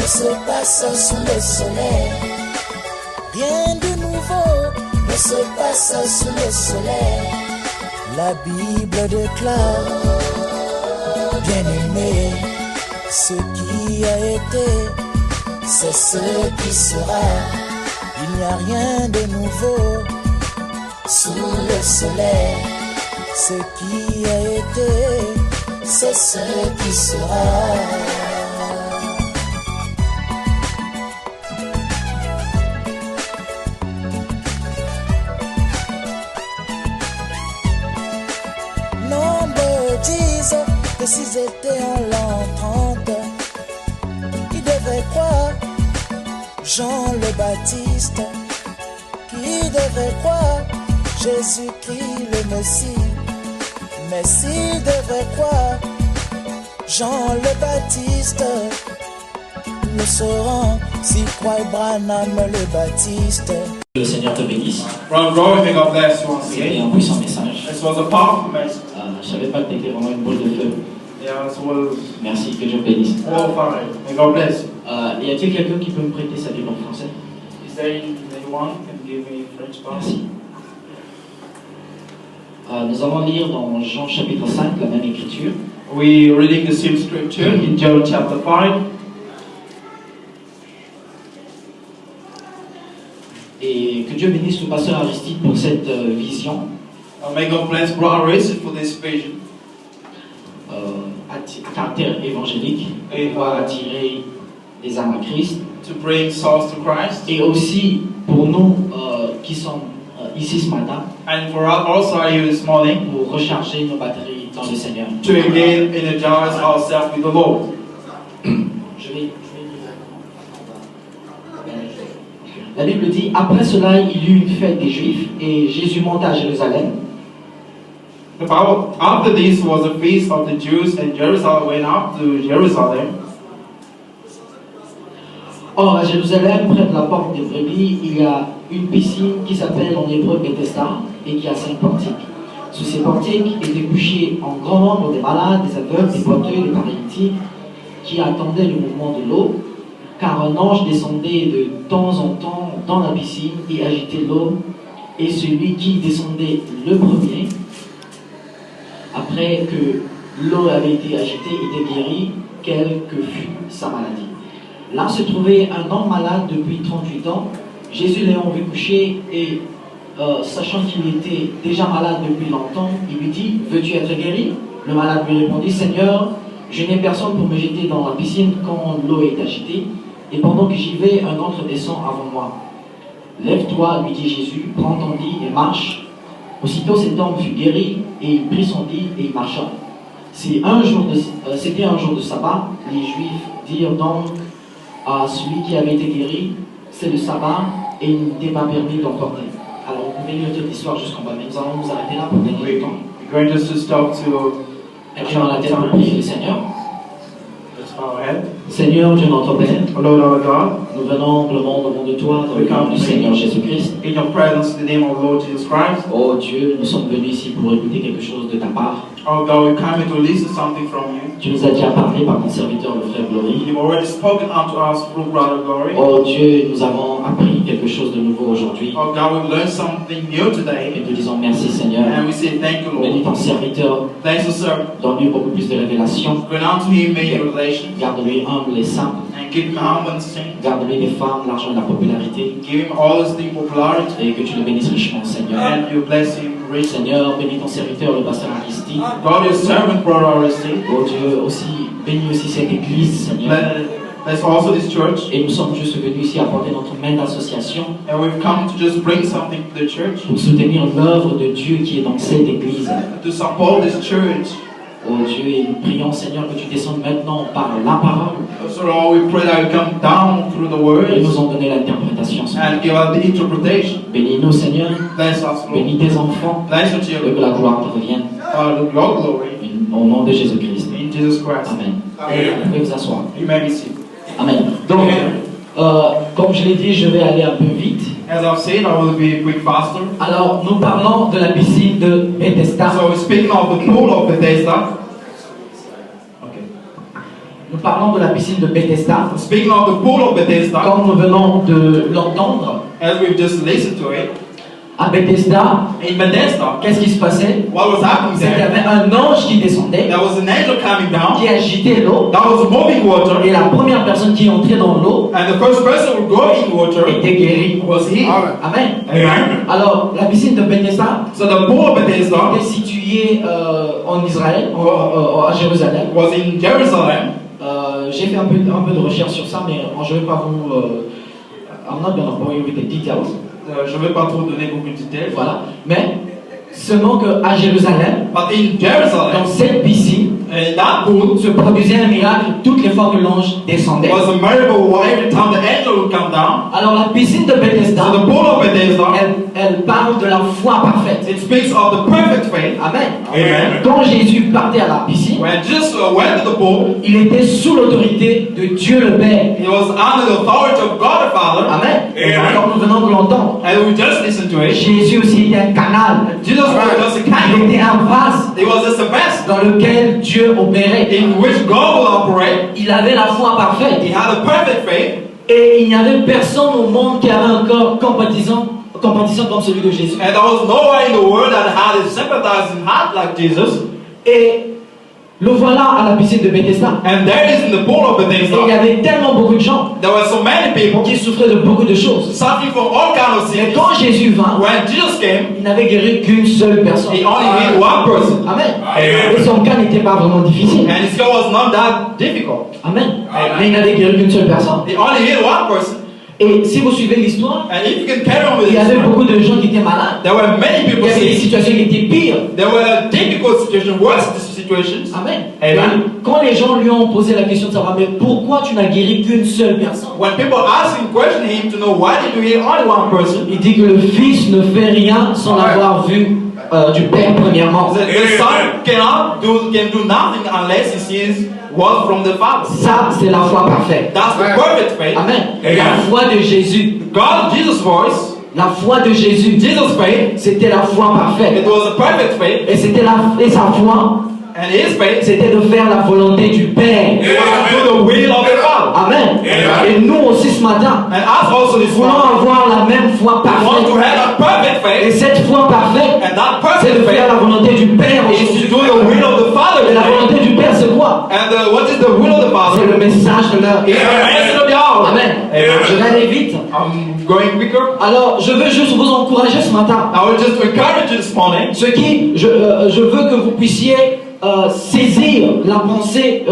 ne se passe sous le soleil. Rien de nouveau ne se passe sous le soleil. La Bible déclare, bien-aimé, ce qui a été, c'est ce qui sera. Il n'y a rien de nouveau sous le soleil. Ce qui a été, c'est ce qui sera. Nombre disent que s'ils étaient en l'an 30, ils devraient croire Jean le Baptiste, qui devrait croire Jésus-Christ le Messie. Mais s'ils devraient croire Jean le Baptiste, nous saurons s'ils croient Branham le Baptiste. Que le Seigneur te bénisse. Brother Roy, may God bless you once C'était again. un puissant message. This was a powerful message. Je savais pas que tu étais vraiment une boule de feu. Yeah, this was Merci, que Dieu bénisse. all fire. May God bless you. Y a-t-il quelqu'un qui peut me prêter sa Bible en français? Is there anyone who can give me French Bible? Merci. Nous allons lire dans Jean chapitre 5 la même écriture. We're reading the same scripture in John chapter 5. Et que Dieu bénisse le pasteur Aristide pour cette vision. May God bless Brother Aristide for this vision. À caractère évangélique, et va attirer les âmes à Christ. To bring souls to Christ. Et aussi pour nous qui sommes ici ce matin, And for us also here this morning, pour recharger nos batteries dans le Seigneur. to again energize ourselves with the Lord. Je vais La Bible dit, après cela, il y eut une fête des Juifs et Jésus monta à Jérusalem. The Bible, after this was a feast of the Jews, and Jerusalem went up to Jerusalem. Or, à Jérusalem, près de la porte des brebis, il y a une piscine qui s'appelle en hébreu Bethesda et qui a 5 portiques. Sous ces portiques étaient couchés en grand nombre des malades, des aveugles, des boiteux, des paralytiques qui attendaient le mouvement de l'eau, car un ange descendait de temps en temps dans la piscine et agitait l'eau, et celui qui descendait le premier, après que l'eau avait été agitée, était guéri, quelle que fût sa maladie. Là se trouvait un homme malade depuis 38 ans. Jésus l'ayant vu coucher et sachant qu'il était déjà malade depuis longtemps, il lui dit, « Veux-tu être guéri ?» Le malade lui répondit, « Seigneur, je n'ai personne pour me jeter dans la piscine quand l'eau est agitée, et pendant que j'y vais, un autre descend avant moi. Lève-toi, lui dit Jésus, prends ton lit et marche. » Aussitôt cet homme fut guéri, et il prit son lit et il marcha. C'était un jour de sabbat. Les Juifs dirent donc à celui qui avait été guéri, c'est le sabbat, et il n'était pas permis d'emporter. Alors, vous pouvez lire toute l'histoire jusqu'en bas, mais nous allons nous arrêter là pour gagner du temps. We're going just to stop to Inclinons la tête pour prier le Seigneur. let's bow our head. Seigneur, Dieu notre Père, O Lord our God, nous venons humblement devant de toi dans le nom du Seigneur Jésus-Christ. in your presence, in the name of Lord Jesus Christ. Oh Dieu, nous sommes venus ici pour écouter quelque chose de ta part. Oh God, we come here to listen to something from you. Tu nous as déjà parlé par ton serviteur, le frère Glory. You've already spoken unto us through Brother Glory. Oh Dieu, nous avons appris quelque chose de nouveau aujourd'hui. Oh God, we've learned something new Et today. nous disons merci Seigneur. And we say thank you, Bénis Lord. ton serviteur, Thanks, servant. donne-lui beaucoup plus de révélations. Grant unto him many revelations. Garde-lui humble et simple. And give him humble and saint. Garde-lui des femmes, l'argent et la popularité. Give him all his thing popularity. Et que tu le bénisses richement Seigneur. And you bless him richly. Seigneur, bénis ton serviteur, le pasteur Aristide. God, your servant, Brother Aristide. Oh Dieu, aussi, bénis aussi cette église Seigneur. Bless also this church. Et nous sommes juste venus ici apporter notre main d'association And we've come to just bring something to the church. pour soutenir l'œuvre de Dieu qui est dans cette église. To support this church. Oh Dieu, et nous prions Seigneur que tu descendes maintenant par la parole So Lord, we pray that you come down through the et words nous en donner l'interprétation. Seigneur. and give us the interpretation. Bénis-nous Seigneur, Bless us, Lord. bénis tes enfants, Bless your et que children. la gloire te revienne. Your glory. Au nom de Jésus-Christ. In Jesus Christ. Amen. Amen. Vous pouvez vous asseoir. You may be seated. Amen. Donc, comme je l'ai dit, je vais aller un peu vite. As I've said, I will be quick faster. Alors, nous parlons de la piscine de Bethesda. So speaking of the pool of Bethesda, Nous parlons de la piscine de Bethesda. Speaking of the pool of Bethesda, Comme nous venons de l'entendre, as we've just listened to it, à Bethesda, in Bethesda, qu'est-ce qui se passait? what was happening C'est qu'il y there? avait un ange qui descendait, There was an angel coming down qui agitait l'eau, that was moving water, et la première personne qui entrait dans l'eau and the first person who go in water était guérie. was he. Amen. Amen. Alors, la piscine de Bethesda So the pool of Bethesda était située en Israël, à Jérusalem. was in Jerusalem. J'ai fait un peu de recherche sur ça, mais je ne vais pas vous. I'm not going to bore you with the details. Je ne vais pas trop donner beaucoup de détails. Voilà. Mais seulement qu'à Jérusalem, But in Jerusalem, dans cette piscine, in that pool, se produisait un miracle toutes les fois que l'ange descendait. was a miracle every time the angel would come down. Alors la piscine de Bethesda, So the pool of Bethesda, elle parle de la foi parfaite. it speaks of the perfect faith. Amen. Amen. Quand Jésus partait à la piscine, When Jesus went to the pool, il était sous l'autorité de Dieu le Père. he was under the authority of God the Father. Amen. Amen. Comme nous venons de l'entendre, And we just listened to it. Jésus aussi était un canal. Jesus was just a Il candle. était un vase It was just a vessel dans lequel Dieu opérait. in which God will operate. Il avait la foi parfaite. He had a perfect faith. Et il n'y avait personne au monde qui avait un corps compatissant comme celui de Jésus. And there was no one in the world that had a sympathizing heart like Jesus. Et le voilà à la piscine de Bethesda. And there is in the pool of Et il y Bethesda, avait tellement beaucoup de gens there were so many people qui souffraient de beaucoup de choses. suffering from all kinds of Et sickness. quand Jésus vint, When Jesus came, il n'avait guéri qu'une seule personne. he only healed one person. Amen. Amen. Et son cas n'était pas vraiment difficile. And his cure was not that difficult. Amen. Mais il n'avait guéri qu'une seule personne. He only healed one person. Et si vous suivez l'histoire, And if you can carry on with il y this, avait beaucoup de gens qui étaient malades. there were many Il people y avait des sick. situations qui étaient pires. There were difficult situations, worse situations. Amen. Amen. Et quand les gens lui ont posé la question de savoir, mais pourquoi tu n'as guéri qu'une seule personne? When people asked him, question him to know why did you heal only one person, Il dit que le Fils ne fait rien sans l'avoir vu du Père premièrement. the son can do nothing unless he sees what from the Father. Ça, c'est la foi parfaite. That's the perfect faith. Amen. Amen. La foi de Jésus. God, Jesus' voice, La foi de Jésus. Jesus' faith, C'était la foi it parfaite. was a perfect faith, Et sa foi, and his faith, c'était de faire la volonté du Père. it was to do the will of the Father. Amen. Et nous aussi ce matin, And us also this voulons morning, avoir la même foi we want to parfaite. have a perfect Et faith, cette foi parfaite, and that c'est de perfect faire faith la volonté du Père is to aujourd'hui. do the will of the Father Et la today. volonté du Père, c'est quoi? And what is the will of the C'est Father? le message de l'heure. It's the message of the hour. Amen. Je vais aller vite. I'm going quicker. Alors, je veux juste vous encourager ce matin. I will just encourage you this morning. Ce qui, je veux que vous puissiez saisir la pensée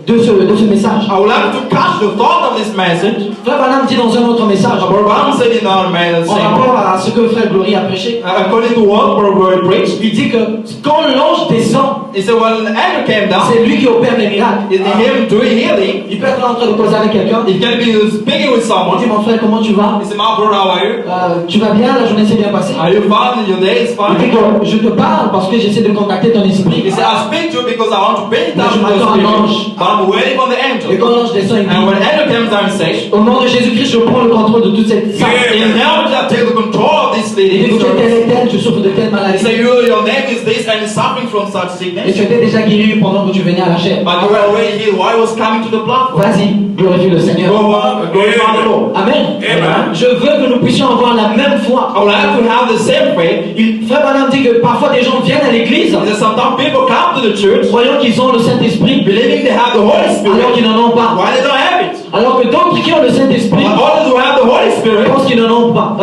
de ce message. I would like to catch the thought of this message. Frère Branham dit dans un autre message, Brother Branham said in our en rapport à ce que Frère Glory a prêché, according to what Brother Glory preached, il dit que quand l'ange descend, he said when the angel came down, c'est lui qui opère les miracles. it's him doing healing. Il peut être en train de causer avec quelqu'un. He can be speaking with Il someone. dit, mon frère, comment tu vas? He said, my brother, how are you? Tu vas bien? La journée s'est bien passée? Are you fine? Your day is Il dit fine? que je te parle parce que j'essaie de contacter ton esprit. He said, I speak to you because I want to pay Mais je attention to m'attends à the l'ange. spirit. But I'm waiting on the Et angel. quand l'ange descend, il And when dit, the angel comes down and says, au nom de Jésus-Christ, je prends le contrôle de toute cette salle. in now I take the control of this Il dit lady. que tu es tel et tel, tu souffres de telle He maladie. said, your name is this and is suffering from such Et sickness. tu étais déjà guéri pendant que tu venais à la chair. But you were already healed while I was coming to the platform. Vas-y, glorifie le Seigneur. Go on, glorify the Lord. Amen. Amen. Je veux que nous puissions avoir la même foi. I would like to have the same faith. Frère Branham dit que parfois des gens viennent à l'église That sometimes people come to the church croyant qu'ils ont le Saint-Esprit believing they have the Holy alors Spirit qu'ils n'en ont pas. while they don't have it. Alors que d'autres qui ont le Saint-Esprit But others who have the Holy Spirit, pensent qu'ils n'en ont pas.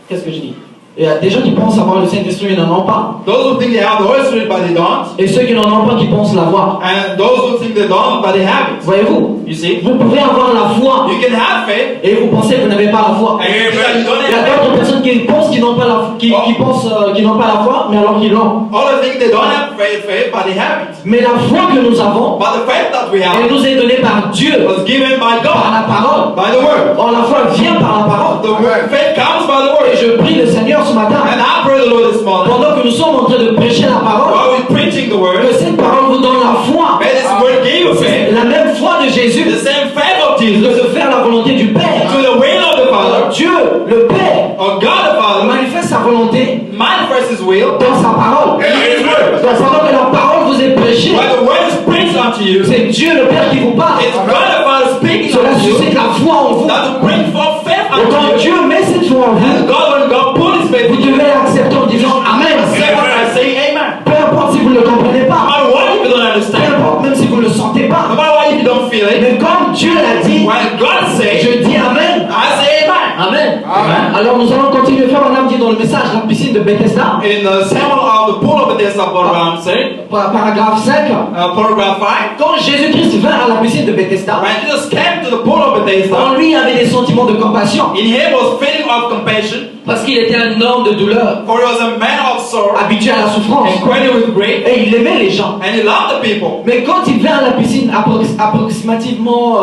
Qu'est-ce que je dis? Il y a des gens qui pensent avoir le Saint-Esprit mais n'en ont pas. those who think they have the Holy Spirit but they don't, Et ceux qui n'en ont pas qui pensent l'avoir. and those who think they don't but they have it. Voyez-vous? You see? Vous pouvez avoir la foi You can have faith et vous pensez que vous n'avez pas la foi. and you think you don't Il y a have d'autres faith. personnes qui pensent qu'ils n'ont pas la qui pensent qu'ils n'ont pas la foi, mais alors qu'ils l'ont. Others think they don't have faith but they have it. Mais la foi que nous avons, But the faith that we elle have nous est donnée par Dieu, was given by par God, la parole. by the Word. Or la foi vient par la parole. Faith comes by the Et Word. je prie le Seigneur ce matin, And I pray the Lord this morning, pendant que nous sommes en train de prêcher la parole, while we're preaching the que Word, cette parole vous donne la foi. may this Word give you faith, La même foi de Jésus, the same faith of de Jesus, faire la volonté du Père. to the will of the Alors, Father, Dieu, le Père, or God the Father, manifeste sa volonté manifest His will dans sa parole. in His Word. Donc pendant que la parole vous est prêchée, While the Word is preached unto you, you. C'est Dieu le Père qui vous parle. It's God the Father speaking Cela to you. suscite la foi en vous. That to bring forth faith Et quand unto you. Dieu met cette foi en And vous, God, when God put His faith vous in you, devez accepter en disant Amen. say what I say, Amen. Peu importe si vous ne le comprenez No pas, matter what if you don't peu understand, importe même si vous ne le sentez no pas. matter what if you don't feel it, Mais comme Dieu l'a dit, when God says, je dis Amen. I say Amen. Amen. Amen. Alors nous allons continuer. Frère Branham dit dans le message la piscine de Bethesda, In the sermon of the pool of Bethesda, Abraham said, paragraphe 5. paragraph 5, Quand Jésus-Christ vint à la piscine de Bethesda, when Jesus came to the pool of Bethesda, en lui il y avait des sentiments de compassion in him was feeling of compassion, parce qu'il était un homme de douleur, for he was a man of sorrow, habitué à la souffrance, acquainted with grief, et il aimait les gens. and he loved the people. Mais quand il vint à la piscine approximativement,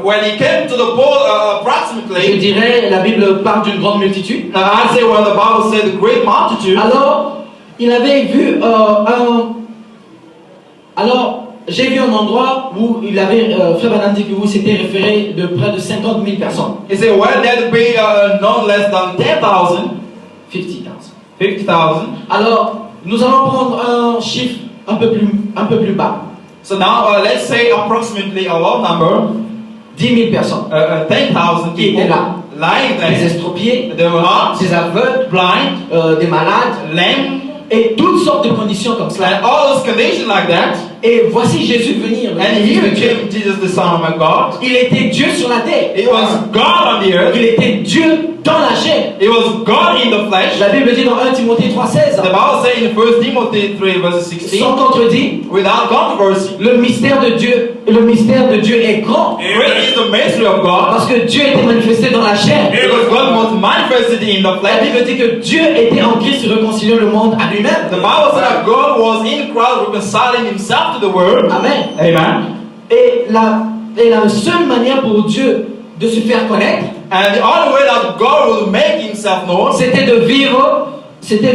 When he came to the pool, je approximately, dirais, la Bible parle d'une grande multitude. I say when the Bible said the great multitude, Alors, il avait vu Alors, j'ai vu un endroit où il avait, Frère Branham dit que vous s'était référé de près de 50 000 personnes. he said, well, there'd be not less than 10,000, 50,000. 50,000. Alors, nous allons prendre un chiffre un peu plus bas. So now let's say approximately a low number, 10 000 personnes. 10,000 Qui étaient people là. lying Des there. estropiés, They were hot, des aveugles, blind, des malades, lame, et toutes sortes de conditions comme cela. and all those conditions like that. Et voici Jésus venir. le And Fils de here Dieu. came Jesus, the Son of God. Il était Dieu sur la terre. It was God on the earth. Il était Dieu dans la chair. It was God in the flesh. La Bible dit dans 1 Timothée 3,16, The Bible says in 1 Timothy 3 verse 16, sans contredit, without controversy, le mystère de Dieu est grand. great is the mystery of God. Parce que Dieu était manifesté dans la chair. Because God was manifested in the La flesh. Bible dit que Dieu était en Christ réconciliant le monde à lui-même. The Bible says that God was in Christ reconciling himself to the world. Amen. Amen. Et la seule manière pour Dieu de se faire connaître, And the only way that God will make himself known c'était de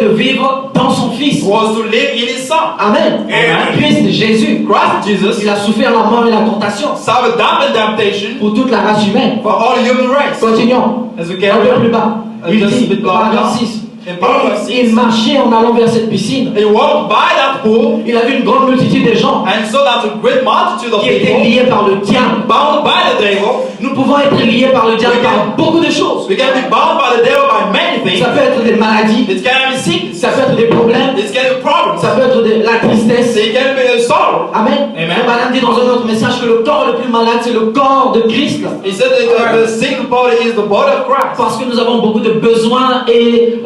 vivre dans son Fils. was to live in his Son. Amen. Amen. Christ Jésus, Christ Jesus il a souffert la mort et la tentation suffered death and temptation pour toute la race humaine. for all human race. Continuons. As we Un carry peu on, plus bas. Il just a dit, bit longer. paragraphe 6. In paragraph Et 6, il marchait en allant vers cette piscine. he walked by that pool Il a vu une grande multitude de gens and saw that a great multitude of qui étaient people liés par le diable. bound by the devil. Nous pouvons être liés par le diable par beaucoup de choses. We can be bound by the devil by many things. Ça peut être des maladies, It can be sickness. ça peut être des problèmes, It can be problems. ça peut être de la tristesse. It can be a sorrow. Amen. Amen. Madame dit dans un autre message que le corps le plus malade, c'est le corps de Christ. He said that the sick body is the body of Christ. Parce que nous avons beaucoup de besoins et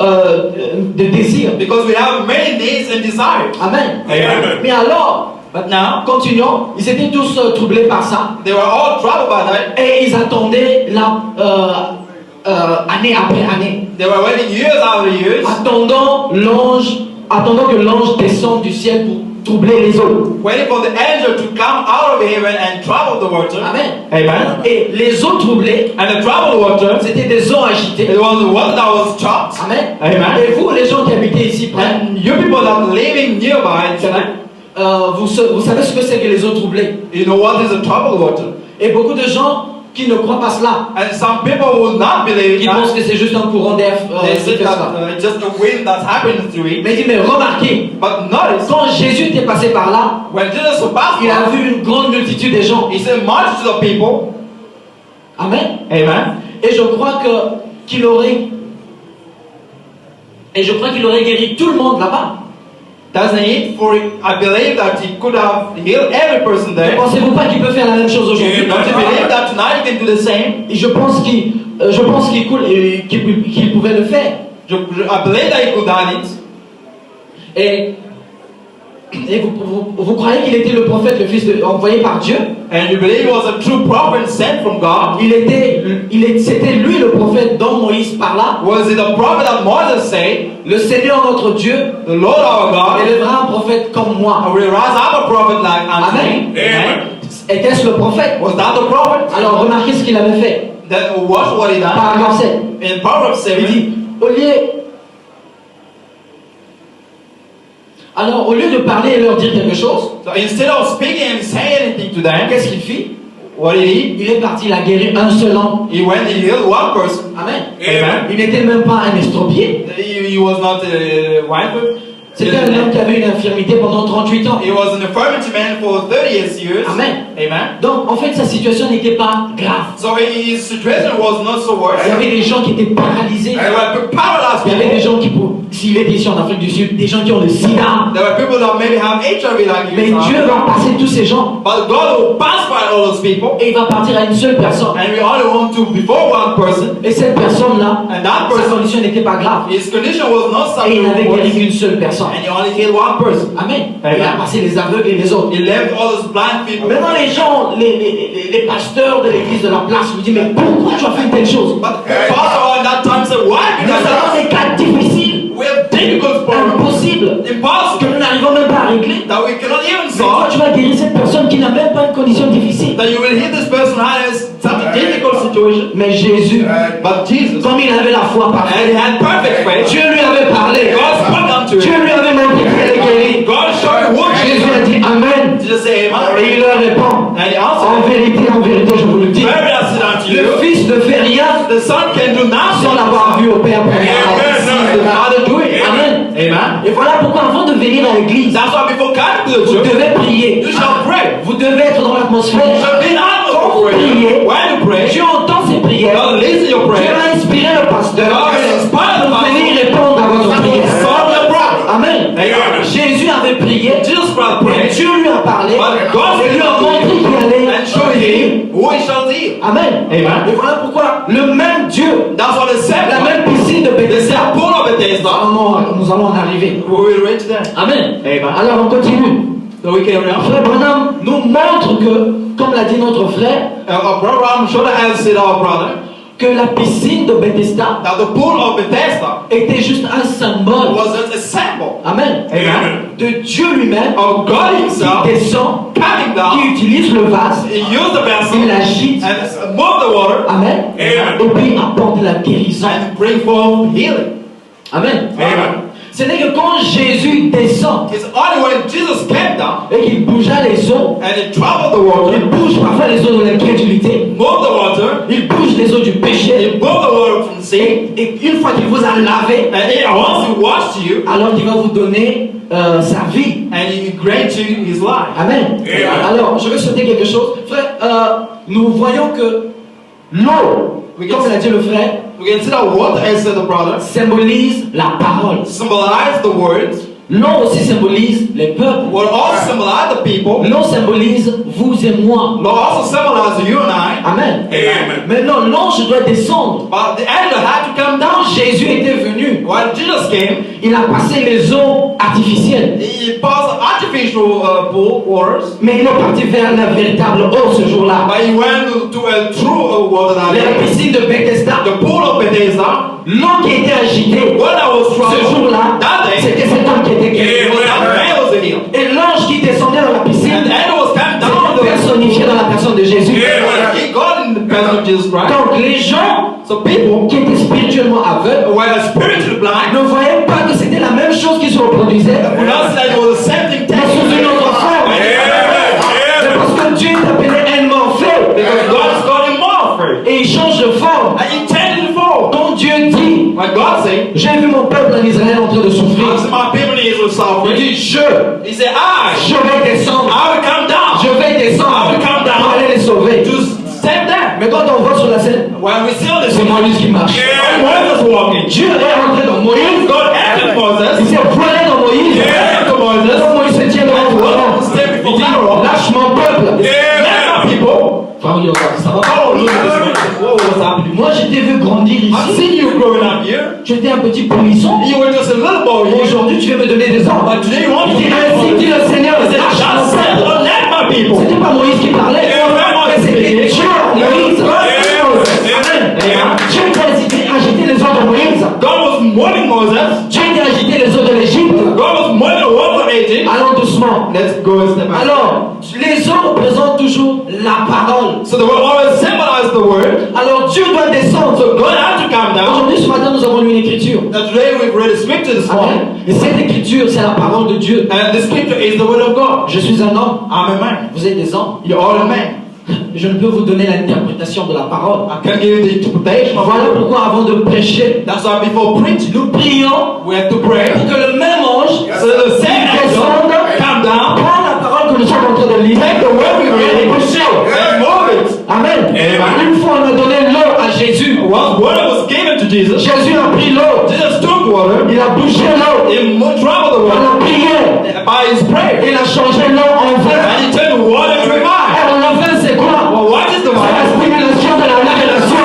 de désirs. Because we have many needs and desires. Amen. Amen. Mais alors, But now, continuons. Ils étaient tous troublés par ça. they were all troubled by that. Et ils attendaient année après année. They were waiting years after years, Attendant que l'ange descende du ciel pour troubler les eaux. waiting for the angel to come out of heaven and trouble the water. Amen. Amen. Et les eaux troublées, And the troubled water, c'était des eaux agitées. it was the water that was chopped. Amen. Amen. Et vous, les gens qui habitez ici près, And you people that are living nearby tonight, vous savez ce que c'est que les eaux troublées. you know what is a troubled water. Et beaucoup de gens qui ne croient pas cela, And some people will not believe qui that. pensent que c'est juste un courant d'air They qui say fait that ça. it's just a wind that's happening to it. Mais il dit, mais remarquez, But notice, quand Jésus était passé par là, when Jesus passed il a by, vu une grande multitude de gens. he said multitude of people. Amen. Amen. Et je crois qu'il aurait guéri tout le monde là-bas. Doesn't it? For I believe that he could have healed every person Ne there. pensez-vous pas qu'il peut faire la même chose aujourd'hui? Don't you believe that tonight he can do the same? Et je pense qu'il pouvait le faire. I believe that he could have it. Et vous croyez qu'il était le prophète, le fils envoyé par Dieu? And you believe he was a true prophet sent from God? C'était lui le prophète dont Moïse parla. Was it a prophet that Moses said, Le Seigneur notre Dieu the Lord our God élèvera un prophète comme moi. will rise up a prophet like unto Amen. me? Amen. Était-ce le prophète? Was that the prophet? Alors remarquez ce qu'il avait fait. Then watch what he done. Paragraphe 7. In Proverbs 7, Il dit, au lieu de parler et leur dire quelque chose, so instead of speaking and saying anything to them, qu'est-ce qu'il fit? what did he? Il est parti, il a guéri un seul homme. He went and healed one person. Amen. Amen. Il n'était même pas un estropié. He was not a wife. C'était un homme qui avait une infirmité pendant 38 ans. He was an infirmity man for 38 years. Amen. Amen. Donc, en fait, sa situation n'était pas grave. So his situation was not so worse. Il y avait des gens qui étaient paralysés. There were paralyzed Il y avait des people. gens qui, s'il était ici en Afrique du Sud, des gens qui ont le sida. There were people that maybe have HIV like Mais you. Dieu va passer tous ces gens But God will pass by all those people. et il va partir à une seule personne. And we only want to before one person. Et cette personne-là, And that sa person, condition n'était pas grave. his condition was not Et il something n'avait guéri worse. qu'une seule personne. And he only healed one person. Amen. Amen. Il a passé les aveugles et les autres. He left all those blind people. Maintenant, les gens, les pasteurs de l'église de la place me disent, mais pourquoi tu as fait une telle chose? But the pastor at that time said, why? Nous avons des cas difficiles, We have difficult problems. impossibles, que Impossible. nous n'arrivons même pas à régler. That we cannot even Mais toi, solve. tu vas guérir cette personne qui n'a même pas une condition difficile. That you will heal this person who has such a difficult situation. Mais Jésus, But Jesus, comme il avait la foi and parfaite, he had perfect faith. Dieu lui avait parlé. God spoke unto Dieu him. lui avait montré qu'il allait guérir. God showed him what Jésus a dit Amen. Jesus said, Amen. Et il leur répond, And he en answered, vérité, je vous le dis, very I said unto le you, Fils ne fait rien the Son can do sans nothing l'avoir vu au Père premièrement. sees the Father do it. Amen. Amen. Et voilà pourquoi avant de venir à l'église, That's why before coming to the vous church, devez prier. you shall pray. Vous devez être dans You l'atmosphère. shall be in Quand vous atmosphere priez, prayer. When you pray, Dieu entend ces prières. God listen your Dieu prayer. va inspirer le pasteur God will inspire the pour venir pastor. répondre à votre prière. Solve your problem. Amen. Amen. Jésus avait prié. Jesus Christ Et prayed. Dieu lui a parlé. But God Et lui a montré qu'il allait and show him who he shall heal. Amen. Amen. Et voilà pourquoi le même Dieu, That's what they said. la même piscine de They Bethesda, said, pool of Bethesda. nous allons en arriver. We will reach there. Amen. Amen. Alors on continue. So we carry on. Frère Branham nous montre que, comme l'a dit notre frère, Our brother, I'm sure that has said our brother, que la piscine de Bethesda that the pool of Bethesda était juste un symbole. was just a symbol Amen. Amen. De Dieu lui-même of God himself qui descend, coming down. qui utilise le vase, He used the vessel il l'agite. and move the water Amen. Amen. Et puis apporte la guérison. and bring forth healing. Amen. Amen. Ce n'est que quand Jésus descend It's only when Jesus came down et qu'il bougea les eaux, and he troubled the water, il bouge parfois les eaux de l'incrédulité, moved the water, il bouge les eaux du he péché, moved the water from the sea, et une fois qu'il vous a lavé, once he washed you, alors il va vous donner sa vie. and he grant you his life. Amen. Amen. Alors, je vais sauter quelque chose. Frère, nous voyons que l'eau, comme l'a dit le frère, We can see that water, as said the brother, symbolise la parole. symbolize the words, L'eau aussi symbolise les peuples. will also symbolize the people, L'eau symbolise vous et moi. will also symbolize you and I. Amen. Amen. Maintenant, l'ange doit descendre. But the angel had to come Quand down. Jésus était venu, When Jesus came, il a passé les eaux artificielles. he passed artificial pool waters, Mais il est parti vers la véritable eau ce jour-là. but he went to a true water that La day. piscine de Bethesda. The pool of Bethesda, L'eau qui était agitée when I was ce troubled, jour-là, that day, c'était cet homme qui était it guéri. was that man was in here. Et l'ange qui descendait dans la And piscine, the angel was coming down c'était the personnifié dans la personne de Jésus. He got in the person of Jesus Christ. Donc les gens So people qui étaient spirituellement aveugles were spiritually blind. ne voyaient pas que c'était la même chose qui se reproduisait, We don't say it was the same thing mais sous une autre forme. C'est parce que Dieu est appelé un morphée. Because God is calling more free. Et il change de forme. And he changed the form. Quand Dieu dit, When God said, j'ai vu mon peuple en Israël en train de souffrir, I see my people in Israel il suffering. dit, He said, je vais descendre, I will come down je vais descendre pour aller les sauver. to save them. Mais quand on voit sur la scène, When we see all this, c'est Moïse qui marche. Moses walking. Dieu est rentré dans Moïse, God entered il Moses. s'est voilé dans Moïse. To Moses. Quand Moïse se tient devant le Pharaon, Stay il before dit, Pharaoh. lâche mon peuple. Let my people. Frère, ça va pas. Oh, look at this man. What was happening? Moi, je t'ai vu grandir I've ici. seen you growing up here. Tu étais un petit polisson. You were just a little boy here. Aujourd'hui, tu veux me donner des ordres. But today you want Il to dit, ainsi dit le Seigneur, He said, lâche just mon said, peuple. oh, let my people. C'était pas Moïse qui parlait, mais c'était Dieu en Moïse. Amen. Dieu qui a agité les eaux de Moïse. God was mourning Moses. Dieu qui a agité les eaux de l'Égypte. God was mourning the water of Egypt. Allons doucement. Let's go step by step. Alors, les eaux représentent toujours la parole. So the word always symbolizes the word. Alors, Dieu doit descendre. So God had to come down. Aujourd'hui, ce matin, nous avons lu une écriture. Now today we've read a scripture this morning. Amen. Et cette écriture, c'est la parole de Dieu. And the scripture is the word of God. Je suis un homme. I'm a man. Vous êtes des hommes. You're all a man. Je ne peux vous donner l'interprétation de la parole. I can give you the interpretation of Voilà the word. pourquoi, avant de prêcher, That's why before preaching, nous prions we have to pray pour que le même ange ange So the same angel descende, come down, prend la parole que nous sommes en train de lire, take the word we et read, bouge. and move it. Amen. Une fois on a donné l'eau à Jésus. Once water was given to Jesus, Jésus a pris l'eau, Jesus took water, il a bougé l'eau, he traveled the on water a prié, by his prayer, il a changé l'eau en vin. and he turned the water into wine. Alors le vin c'est quoi? Well, what is the C'est la wine? stimulation de la révélation.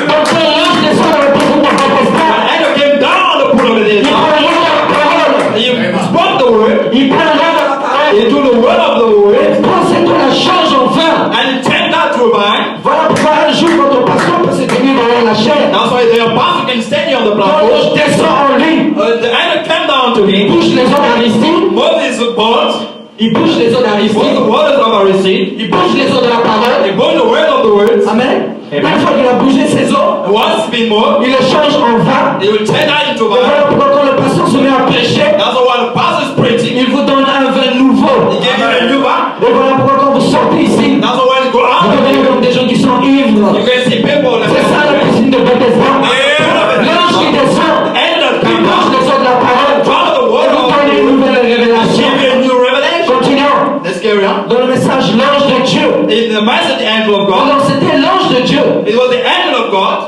Donc quand l'ange descend dans le présence de Pentecôte, An angel came down on the pool of the il desert. prend l'eau de la parole, He spoke the word, il prend l'eau de la parole, he took the word of the word, et prend cette eau la change en vin. and he turned that to a vine. Voilà pourquoi un jour votre pasteur peut se tenir derrière la chair. That's why the apostle can stand here on the Quand platform. l'ange descend en lui, The angel came down to il him, bouge les eaux d'Aristide, moved his bones, il bouge les eaux moved d'Aristide, the waters of our receipt, il bouge les eaux de la parole. he moved the word of the words. Amen. Amen. Une fois qu'il a bougé ses eaux, And once it's been moved, il le change en vin. he will turn that into Et wine. voilà pourquoi quand le pasteur se met à prêcher, That's why when the pastor is preaching, il vous donne un vin nouveau. he gives you a new wine. Et voilà pourquoi quand vous sortez ici, That's why when you go vous out, devenez comme des gens qui sont ivres. you can see people that C'est ça la piscine de Bethesda. Yeah. L'ange qui descend, angel that il come bouge down, les eaux de la parole. follow the Et word vous of donnez the une word, nouvelle révélation. give you a new revelation. Continuons. Let's carry on. Dans le message, l'ange de Dieu. In the message, the angel of God, Alors c'était l'ange de Dieu. it was the angel of God.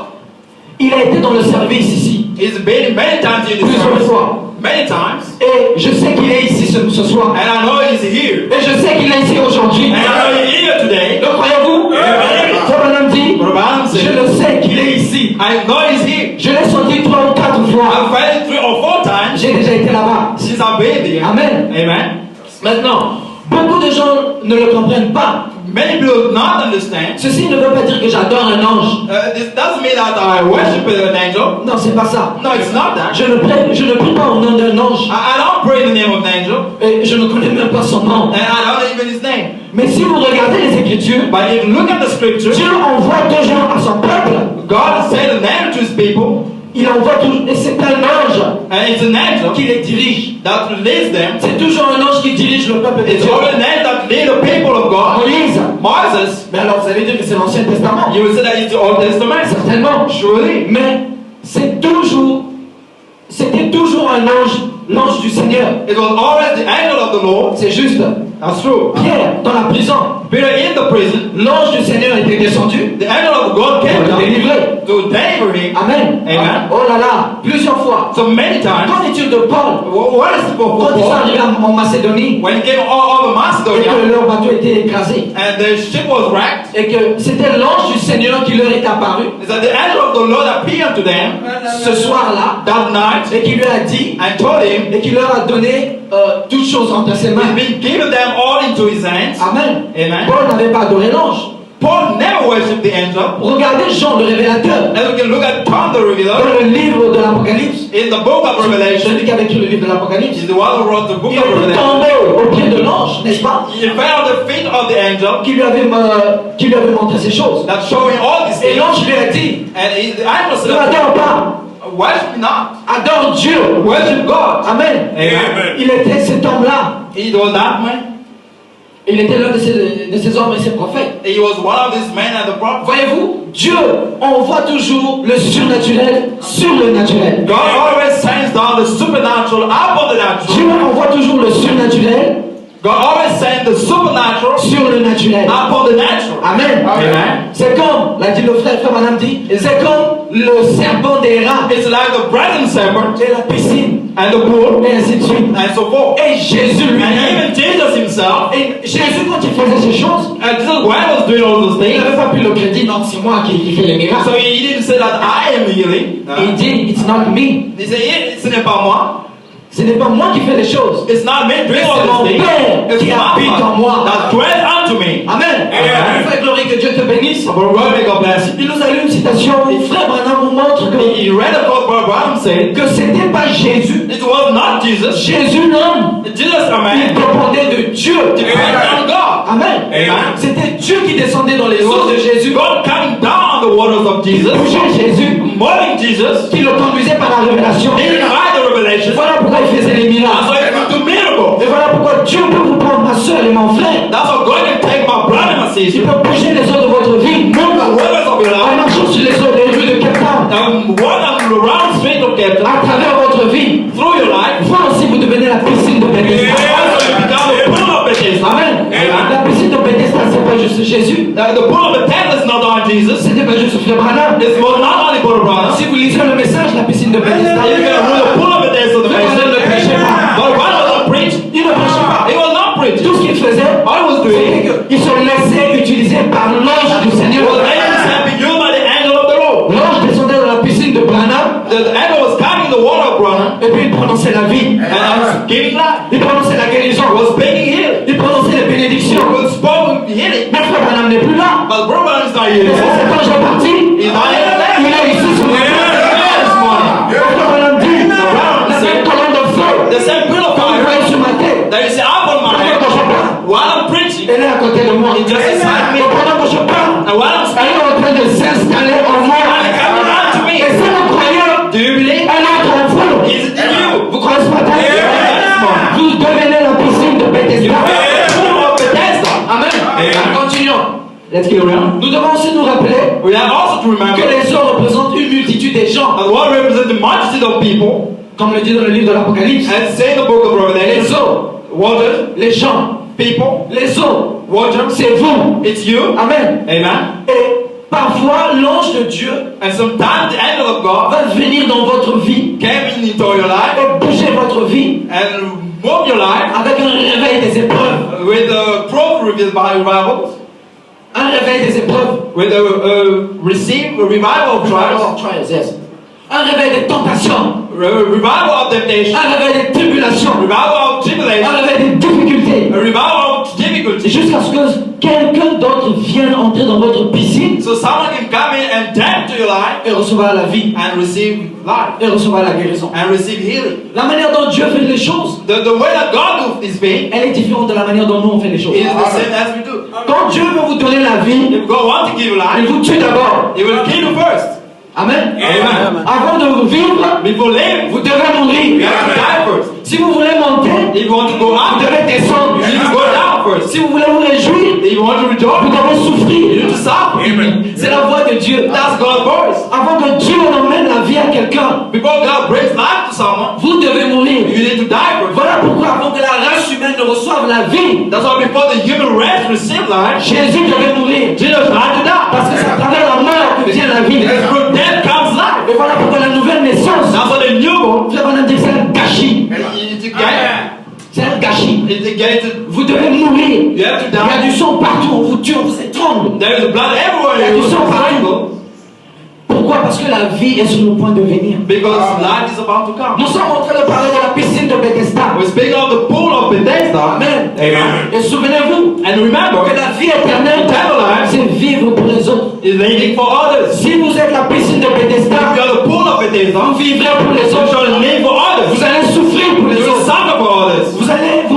Il a été dans le service ici. He's been many times in the Plusieurs service, fois. many times, Et je sais qu'il est ici ce soir. and I know he's here, Et je sais qu'il est ici aujourd'hui. and I know he's here today. Le croyez-vous? Frère Branham dit, Brother Branham je said, le sais qu'il est ici. I know he's here. Je l'ai senti 3 ou 4 fois. I've felt it 3 or 4 times J'ai déjà été là-bas. since I've been here. Amen. Amen. Maintenant, beaucoup de gens ne le comprennent pas. Many people do not understand. Ceci ne veut pas dire que j'adore un ange. This doesn't mean that I worship an angel. Non, c'est pas ça. No, it's not that. Je ne prie pas au nom d'un ange. I don't pray in the name of an angel, Et je ne connais même pas son nom. and I don't know even his name. Mais si vous regardez les Écritures, But if you look at the scripture, Dieu envoie toujours à son peuple. God said an angel to his people, Il envoie toujours. Et c'est un ange and it's an angel qui les dirige. that leads them. C'est toujours un ange qui dirige le peuple de It's Dieu. always an angel that leads the people of God. Moïse. Moses, Mais alors vous allez dire que c'est l'Ancien Testament. you will say that it's the Old Testament. Certainement. Surely. Mais c'était toujours un ange, l'ange du Seigneur. It was always the angel of the Lord. C'est juste. That's true. Pierre, dans la prison, Peter in the prison, l'ange du Seigneur était descendu the angel of God pour came le down délivrer. to deliver him. Amen. Amen. Oh là là, plusieurs fois. So many times. Qu'en est-il de Paul? What is it for Quand ils sont Paul? arrivés en Macédonie When he came all over et Macedonia, que leur bateau était écrasé and the ship was wrecked, et que c'était l'ange du Seigneur qui leur est apparu is that the angel of the Lord appeared to them ce soir-là that night et qui lui a dit and told him, et qui leur a donné toutes choses entre ses mains. he's been given them all into his hands. Amen. Amen. Paul n'avait pas adoré l'ange. Paul never worshipped the angel. Regardez Jean le révélateur And we can look at John the dans Revealer le livre de l'Apocalypse. in the book of Revelation. Celui qui avait écrit le livre de l'Apocalypse. He's the one who wrote the book Il of est Revelation. tombé au pied de l'ange, n'est-ce pas? He fell at the feet of the angel Qui lui avait montré ces choses. that showing all these Et things. l'ange lui a dit, And the angel ne said, l'adore pas, worship me not. adore Dieu. Worship God. Amen. Amen. Il était cet homme-là. He was that man. Il était l'un de ces hommes et ces prophètes. He was one of these men and the prophets. Voyez-vous, Dieu envoie toujours le surnaturel sur le naturel. God always sends down the supernatural upon the natural. Dieu envoie toujours le surnaturel God always sends the supernatural sur le naturel. upon the natural. Amen. Amen. C'est comme, l'a dit le frère Madame dit, c'est comme le serpent des rats It's like the brazen serpent et la piscine and the pool et ainsi de suite. and so forth. Et Jésus And lui-même. even Jesus himself, Et Jésus quand il faisait ces choses, and Jesus, when he was doing all those il things, n'avait pas pu le crédit, non, c'est moi qui fais les miracles. so he didn't say that I am healing. Il dit, it's not me. He said, ce n'est pas moi. Ce n'est pas moi qui fais les choses. It's not me doing C'est all mon these things. Père It's qui my habite en Father moi. that dwells unto me. Amen. Amen. Frère Glory, que Dieu te bénisse. But God may God bless you. Il nous a lu une citation. Frère Branham nous montre He read a quote where Abraham said, que c'était pas Jésus. it was not Jesus. Jésus l'homme. Jesus, a Il man, dépendait de Dieu. depended on God. Amen. Amen. C'était Dieu qui descendait dans les eaux So de Jésus. God coming down on the waters of Jesus, Bougeait Jésus. moving Jesus, Qui le conduisait par la révélation. leading by the revelation. Voilà pourquoi il faisait les That's miracles. why he could do miracles. Et voilà pourquoi Dieu peut vous prendre ma soeur et mon frère. That's why God can take my brother and my Il sister, peut bouger les eaux de votre vie. move the waters of your En life, marchant sur les eaux des rues de Cape Town. and walk on the round street of of captive, à travers votre vie, through your life, vous aussi vous devenez la piscine de Bethesda. also you become the pool of Bethesda. Amen. La piscine de Bethesda, c'est pas juste Jésus. The pool of Bethesda is not on Jesus. C'était pas juste Frère Branham. It's not only for the brother. Si vous lisez le message, la piscine de Bethesda, You can read the pool of Bethesda, the Frère Branham ne prêchait pas. But why was not preach? Il ne prêchait pas. He was not preaching. Tout ce qu'il faisait, All he was c'était doing qu'il se laissait utiliser par l'ange du Seigneur. was letting himself be used by the angel of the Lord. L'ange descendait dans la piscine de Branham The angel was coming in the water of Branham et puis il prononçait la vie. and giving life. Il prononçait la guérison. Was speaking healing. Il prononçait les bénédictions. Was spoken healing. Mais Frère Branham n'est plus là. But Branham is not Et here. ça, cet ange est parti. He's not here. Il est ici sur le This morning. Frère Branham dit, la même colonne de feu, The same pillar of comme vous fire voyez sur ma tête, that you see up on my pendant head que je parle, while I'm preaching. elle est à côté de moi. It just beside me. Et pendant que je parle, And while I'm elle speaking, est en train de s'installer en moi. and coming around to me. Et si vous croyez, Do you believe? elle entre en vous. Is it in you? Vous croyez ce matin? Vous devenez la piscine de Bethesda. Pool of Bethesda. Amen. Continuons. Let's get around. Nous devons aussi nous rappeler We have also to remember que les eaux représentent une multitude des gens. that what represents the multitude of people, Comme le dit dans le livre de l'Apocalypse. and say in the book of Les Revelation, eaux, water, les gens, people, les eaux, water, c'est vous. it's you. Amen. Amen. Et parfois, l'ange de Dieu And sometimes the angel of God va venir dans votre vie came into your life et bouger votre vie and move your life avec un réveil des épreuves. with the truth revealed by revival, Un réveil des épreuves. with receive a revival of trials, yes. Un réveil des tentations. revival of temptation, Un réveil des tribulations. revival of Un tribulation, réveil des difficultés. a revival of difficulty. Jusqu'à ce que quelqu'un d'autre vienne entrer dans votre piscine So someone can come in and tap to your life et recevoir la vie and receive life et recevoir la guérison. and receive healing. La manière dont Dieu fait les choses, The way that God does this thing elle est différente de la manière dont nous on fait les choses. is the same as we do. Quand Dieu veut vous donner la vie, If God wants to give you il life, vous tue d'abord. He will kill you first. Amen. Amen. Avant de vivre, Before live, vous devez you mourir. have to die first. Si vous voulez monter, If you want to go vous up, devez descendre. you need to go down first. Si vous voulez vous réjouir, If you want to vous rejoice, devez you souffrir. need to suffer. C'est la voix de Dieu. That's God's voice. Avant que Dieu emmène la vie à quelqu'un, Before God brings life to someone, vous devez mourir. you need to die first. Voilà pourquoi avant que la race humaine ne reçoive la vie, That's why before the human race receive life, Jésus devait mourir. Jesus had to die. Parce que c'est à travers la mort que vient la vie. Because through death comes life. Et voilà pourquoi la nouvelle naissance, That's why the newborn, Frère Branham dit que c'est un gâchis. it's a get, C'est un gâchis. it's a get, Vous devez mourir. you have to Il y a die. du sang partout, on vous tue, on vous étrangle. There is blood everywhere. Il y a You du will sang triangle partout. Pourquoi? Parce que la vie est sur le point de venir. because life is about to come. Nous sommes en train de parler de la piscine de Bethesda. We're speaking of the pool of Bethesda. Amen. Amen. Et souvenez-vous And remember, que la vie éternelle, eternal life c'est vivre pour les autres. is living for others. Si vous êtes la piscine de Bethesda, If you are the pool of Bethesda, vous vivrez pour les you autres. shall live for others. Vous allez souffrir pour les You will autres. suffer for others. Vous allez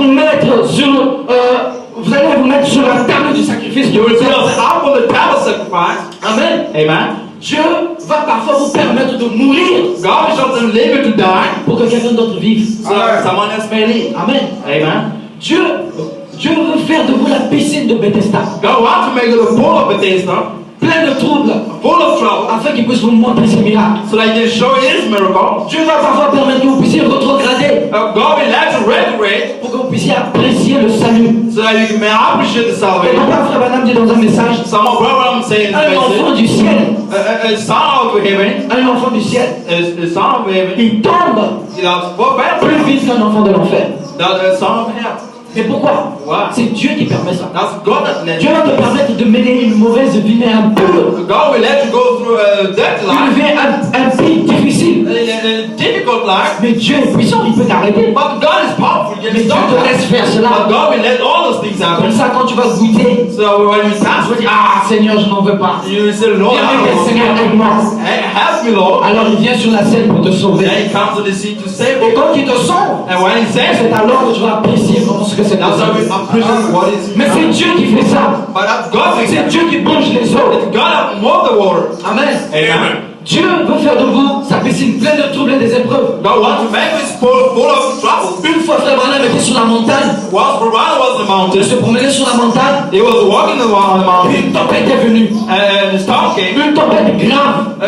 vous mettre sur la table du sacrifice. You will put us up on the table of sacrifice. Amen. Amen. Dieu va parfois vous permettre de mourir God is not live you to die pour que quelqu'un d'autre vive. so someone else may live. Amen. Amen. Dieu veut faire de vous la piscine de Bethesda, God wants to make you the pool of Bethesda, plein de troubles, full of trouble, afin qu'il puisse vous montrer ses miracles. so that He can show His miracle. Dieu va parfois permettre que vous puissiez retrograder God will let you retrograde pour que vous puissiez apprécier le salut. so that you may appreciate the Et salvation. non pas Frère Branham dit dans un message, Some of what I'm saying is un enfant basic. du ciel, A son of heaven, un enfant du ciel, a son of heaven, il tombe you know, what better plus vite qu'un enfant de l'enfer. than a son of hell? Mais pourquoi? Why? C'est Dieu qui permet ça. That's God that led Dieu you. va te permettre de mener une mauvaise vie, mais un peu, God will let you go through a death une life, vie un peu difficile. a difficult life. Mais Dieu est puissant, il peut t'arrêter. But God is powerful. You Mais Dieu stop te that. laisse faire cela. But God will let all those things Comme happen. ça, quand tu vas goûter, So when you tu vas task, dire, ah Seigneur, je n'en veux pas. you will say, Lord, Viens I avec don't Seigneur, want aide-moi. Hey, help me, Lord. Alors il vient sur la scène pour te sauver. Then he comes to the scene to save Et you. quand il te sauve, And when he saves c'est it, alors que tu vas apprécier vraiment ce que c'est. that's how we appreciate what is. Mais c'est Dieu qui fait ça. But that's God fixes C'est it. Dieu qui bouge les eaux. It's God that moved the water. Amen. Amen. Dieu veut faire de vous sa piscine pleine de troubles et des épreuves. God wants to make this full of trouble. Une fois Frère Branham était sur la montagne, Whilst Brother was on the il mountain, se promenait sur la montagne, he was walking on the mountain, puis une tempête est venue. and the storm came. Une tempête grave.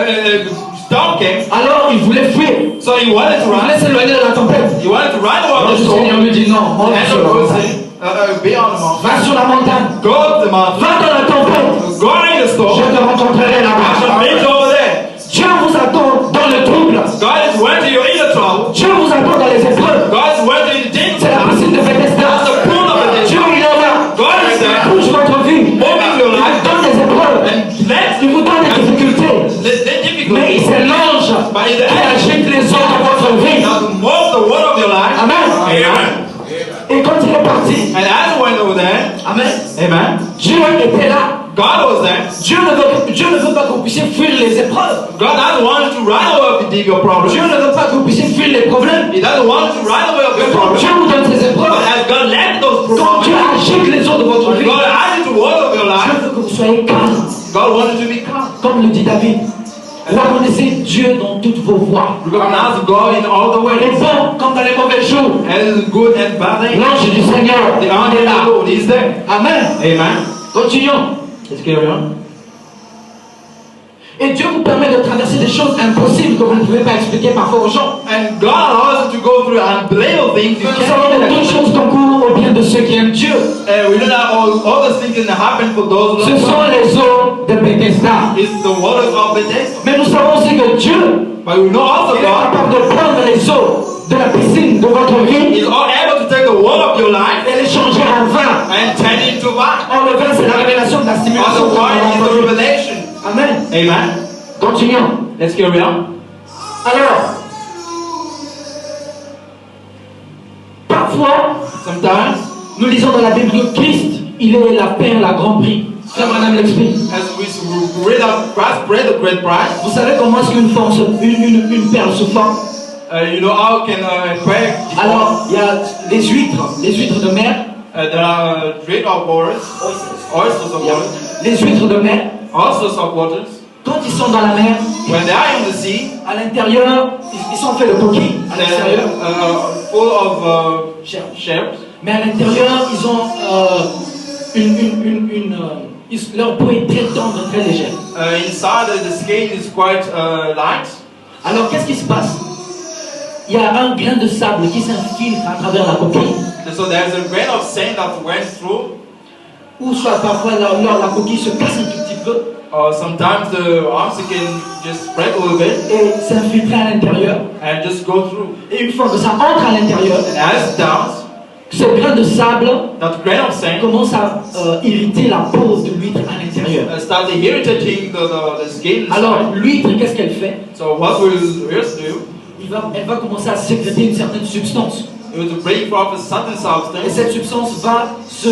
storm came, alors il voulait fuir. so he wanted to Il voulait run. s'éloigner de la tempête. He wanted to run away Le from the Seigneur storm. lui dit non, monte And sur the la Lord montagne. said, be on the mountain. Va sur la montagne. Go to the mountain. Va dans la tempête. Go in the Je storm. te rencontrerai I shall meet you là-bas. over there. Dieu vous attend dans le trouble. God is waiting you in the trouble. Dieu vous attend dans les épreuves. God is waiting in the C'est la piscine de Bethesda. That's the pool of the Dieu il est là. God is Il there. touche votre vie. Moving your Il life. vous donne des épreuves. And let Il vous donne des difficultés. the difficult. Mais c'est l'ange But in the qui end, agite les eaux de votre vie. now move the word of your life. Amen. Amen. Et quand il est parti, And as he went over there, Amen, amen, Dieu était là. God was there. Dieu ne veut pas que vous puissiez fuir les épreuves. God doesn't want you to run away with your problems. Dieu ne veut pas que vous puissiez fuir les problèmes. He doesn't want you to run away with your Quand problems. Dieu vous donne ces But épreuves, as God left those quand problems, Dieu agite les eaux de votre vie, God added to the word of your Dieu life. veut que vous soyez calme. God wanted you to be calm. Comme le dit David, reconnaissez Dieu dans toutes vos voies. Recognize God in all the Les ways. bons comme dans les mauvais jours. And good and bad things. L'ange du Seigneur The il angel est of the là. Lord is there. Amen. Amen. Continuons. Let's carry on. Et Dieu vous permet de traverser des choses impossibles que vous ne pouvez pas expliquer parfois aux gens. And God allows you to go through unbelievable things you Nous savons can't que even toutes explain. choses concourent au bien de ceux qui aiment Dieu. And we know that all those things can happen for those who Ce love sont God. les eaux de Bethesda. It's the waters of Bethesda. Mais nous savons aussi que Dieu But we know also il est God capable de prendre les eaux de la piscine de votre vie is all able to take the water of your life et les changer en vin. and turn it into wine. Or, le vin, c'est la révélation de la Or stimulation. the wine is the revelation. Amen. Amen. Continuons. Let's carry on. Alors, parfois, Sometimes, nous lisons dans la Bible que Christ, il est la perle à grand prix. Frère Branham l'explique. as we read out Christ paid the great price, Vous savez comment est-ce qu'une forme, une perle se forme? you know how can pray? Alors, il y a les huîtres de mer. There are drink of waters, oysters of waters, Les huîtres de mer, all sorts of waters. quand ils sont dans la mer, When they are in the sea, à l'intérieur, ils sont faits de coquilles à l'extérieur, they're full of shells. mais à l'intérieur, ils ont leur peau est très tendre, très légère. Inside the skin is quite light. Alors, qu'est-ce qui se passe? Il y a un grain de sable qui s'infiltre à travers la coquille, And so there's a grain of sand that went through. ou soit parfois la coquille se casse un tout petit peu Sometimes the oxygen can just spread a little bit et s'infiltrer à l'intérieur. and just go through. Et une fois que ça entre à l'intérieur, And as it does, ce grain de sable that grain of sand commence à irriter la peau de l'huître à l'intérieur. starts irritating the skin. Alors, inside. l'huître, qu'est-ce qu'elle fait? So what will yours do? Elle va commencer à sécréter une certaine substance. It will bring forth a certain Et substance. cette substance va se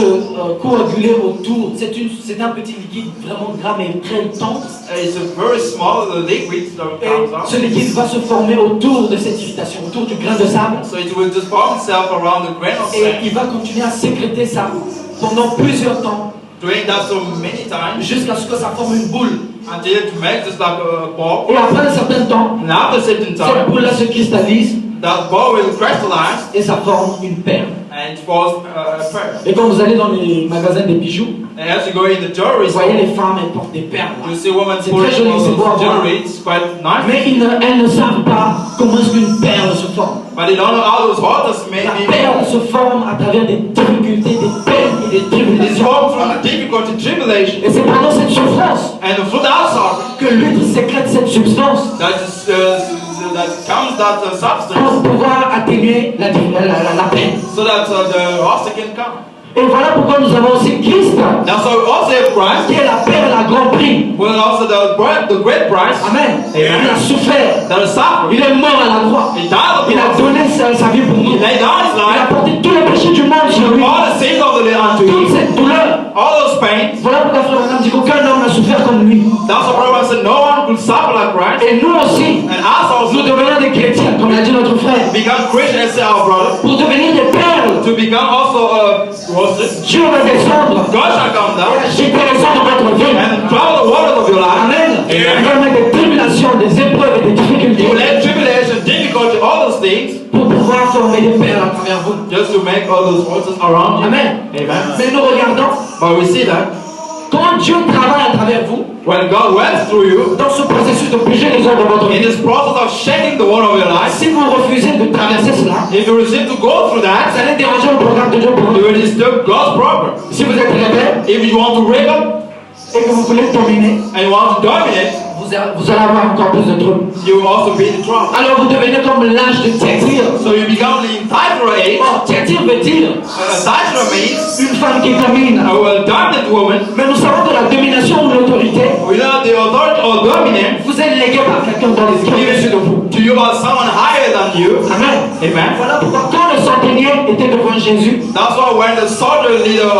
coaguler autour. C'est un petit liquide vraiment gras mais très tendre. It's a very small liquid that Et comes out. ce liquide va se former autour de cette irritation, autour du grain de sable. So it will just form itself around the grain of Et sand. il va continuer à sécréter ça pendant plusieurs temps, Doing that so many times jusqu'à ce que ça forme une boule. until it makes just like a ball. Et après un certain temps, And after a certain cette time, boule-là se cristallise that ball will crystallize et ça forme une perle. and it forms a pearl. Et quand vous allez dans les magasins des bijoux, And as you go in the jewelry vous voyez store, les femmes, elles portent des perles. you see women C'est putting très joli, c'est beau à on voir. jewelry. It's quite nice. Mais elles ne savent pas comment est-ce qu'une perle se forme. But they don't know how those waters may La be. perle se forme à travers des difficultés, des peines et des It's tribulations. formed from difficulty, tribulation, Et c'est pendant cette souffrance and through that suffering que l'huître sécrète cette substance that comes that substance, pour pouvoir atténuer la peine. so that the oxygen can come. Et voilà pourquoi nous avons aussi Christ, That's why we also have Christ, qui est la perle à grand prix. but also the great price Amen. Amen. Il a souffert. that is suffering. Il est mort à la croix. He died Il a of donné sa vie pour nous. He laid down his Il a life, porté tous les péchés du monde sur lui. all the sins of the unto Toute him, cette douleur. all those pains. Voilà pourquoi Frère Branham dit qu'aucun homme n'a souffert comme lui. That's the problem. I said no one could suffer like Christ, Et nous aussi, and us nous also devenons des chrétiens, comme l'a dit notre frère, become Christians, say our brother, pour devenir des perles. to become also roses. Dieu va descendre God shall come et down agiter les eaux de votre vie. and travel the waters of your life. Amen. Il Amen. va mettre des tribulations, des épreuves et des You difficultés will have tribulation, difficulty, all those things, pour pouvoir former des perles à travers vous. just to make all those waters around you. Amen. Amen. Mais nous regardons But we see that Quand Dieu travaille à travers vous, when God works through you, dans ce processus de bouger les ordres de votre in vie, this process of shaking the world of your life, si vous refusez de traverser cela, if you refuse to go through vous that, allez déranger le programme de Dieu pour you vous. will disturb God's program. Si vous êtes rebelle If you want to wake up et que vous voulez dominer, and you want to dominate, vous allez avoir encore plus de troubles. you will also be in trouble. Alors vous devenez comme l'âge de Thyatire. So you become the Thyatira age. Or, Thyatire veut dire Thyatira means une femme qui domine. a dominant woman. Mais nous savons que la domination ou l'autorité We know the authority or dominant vous est léguée par quelqu'un dans les qui est au-dessus de vous. to you by someone higher than you. Amen. Amen. Voilà pourquoi quand le centenier était devant Jésus, That's why when the soldier leader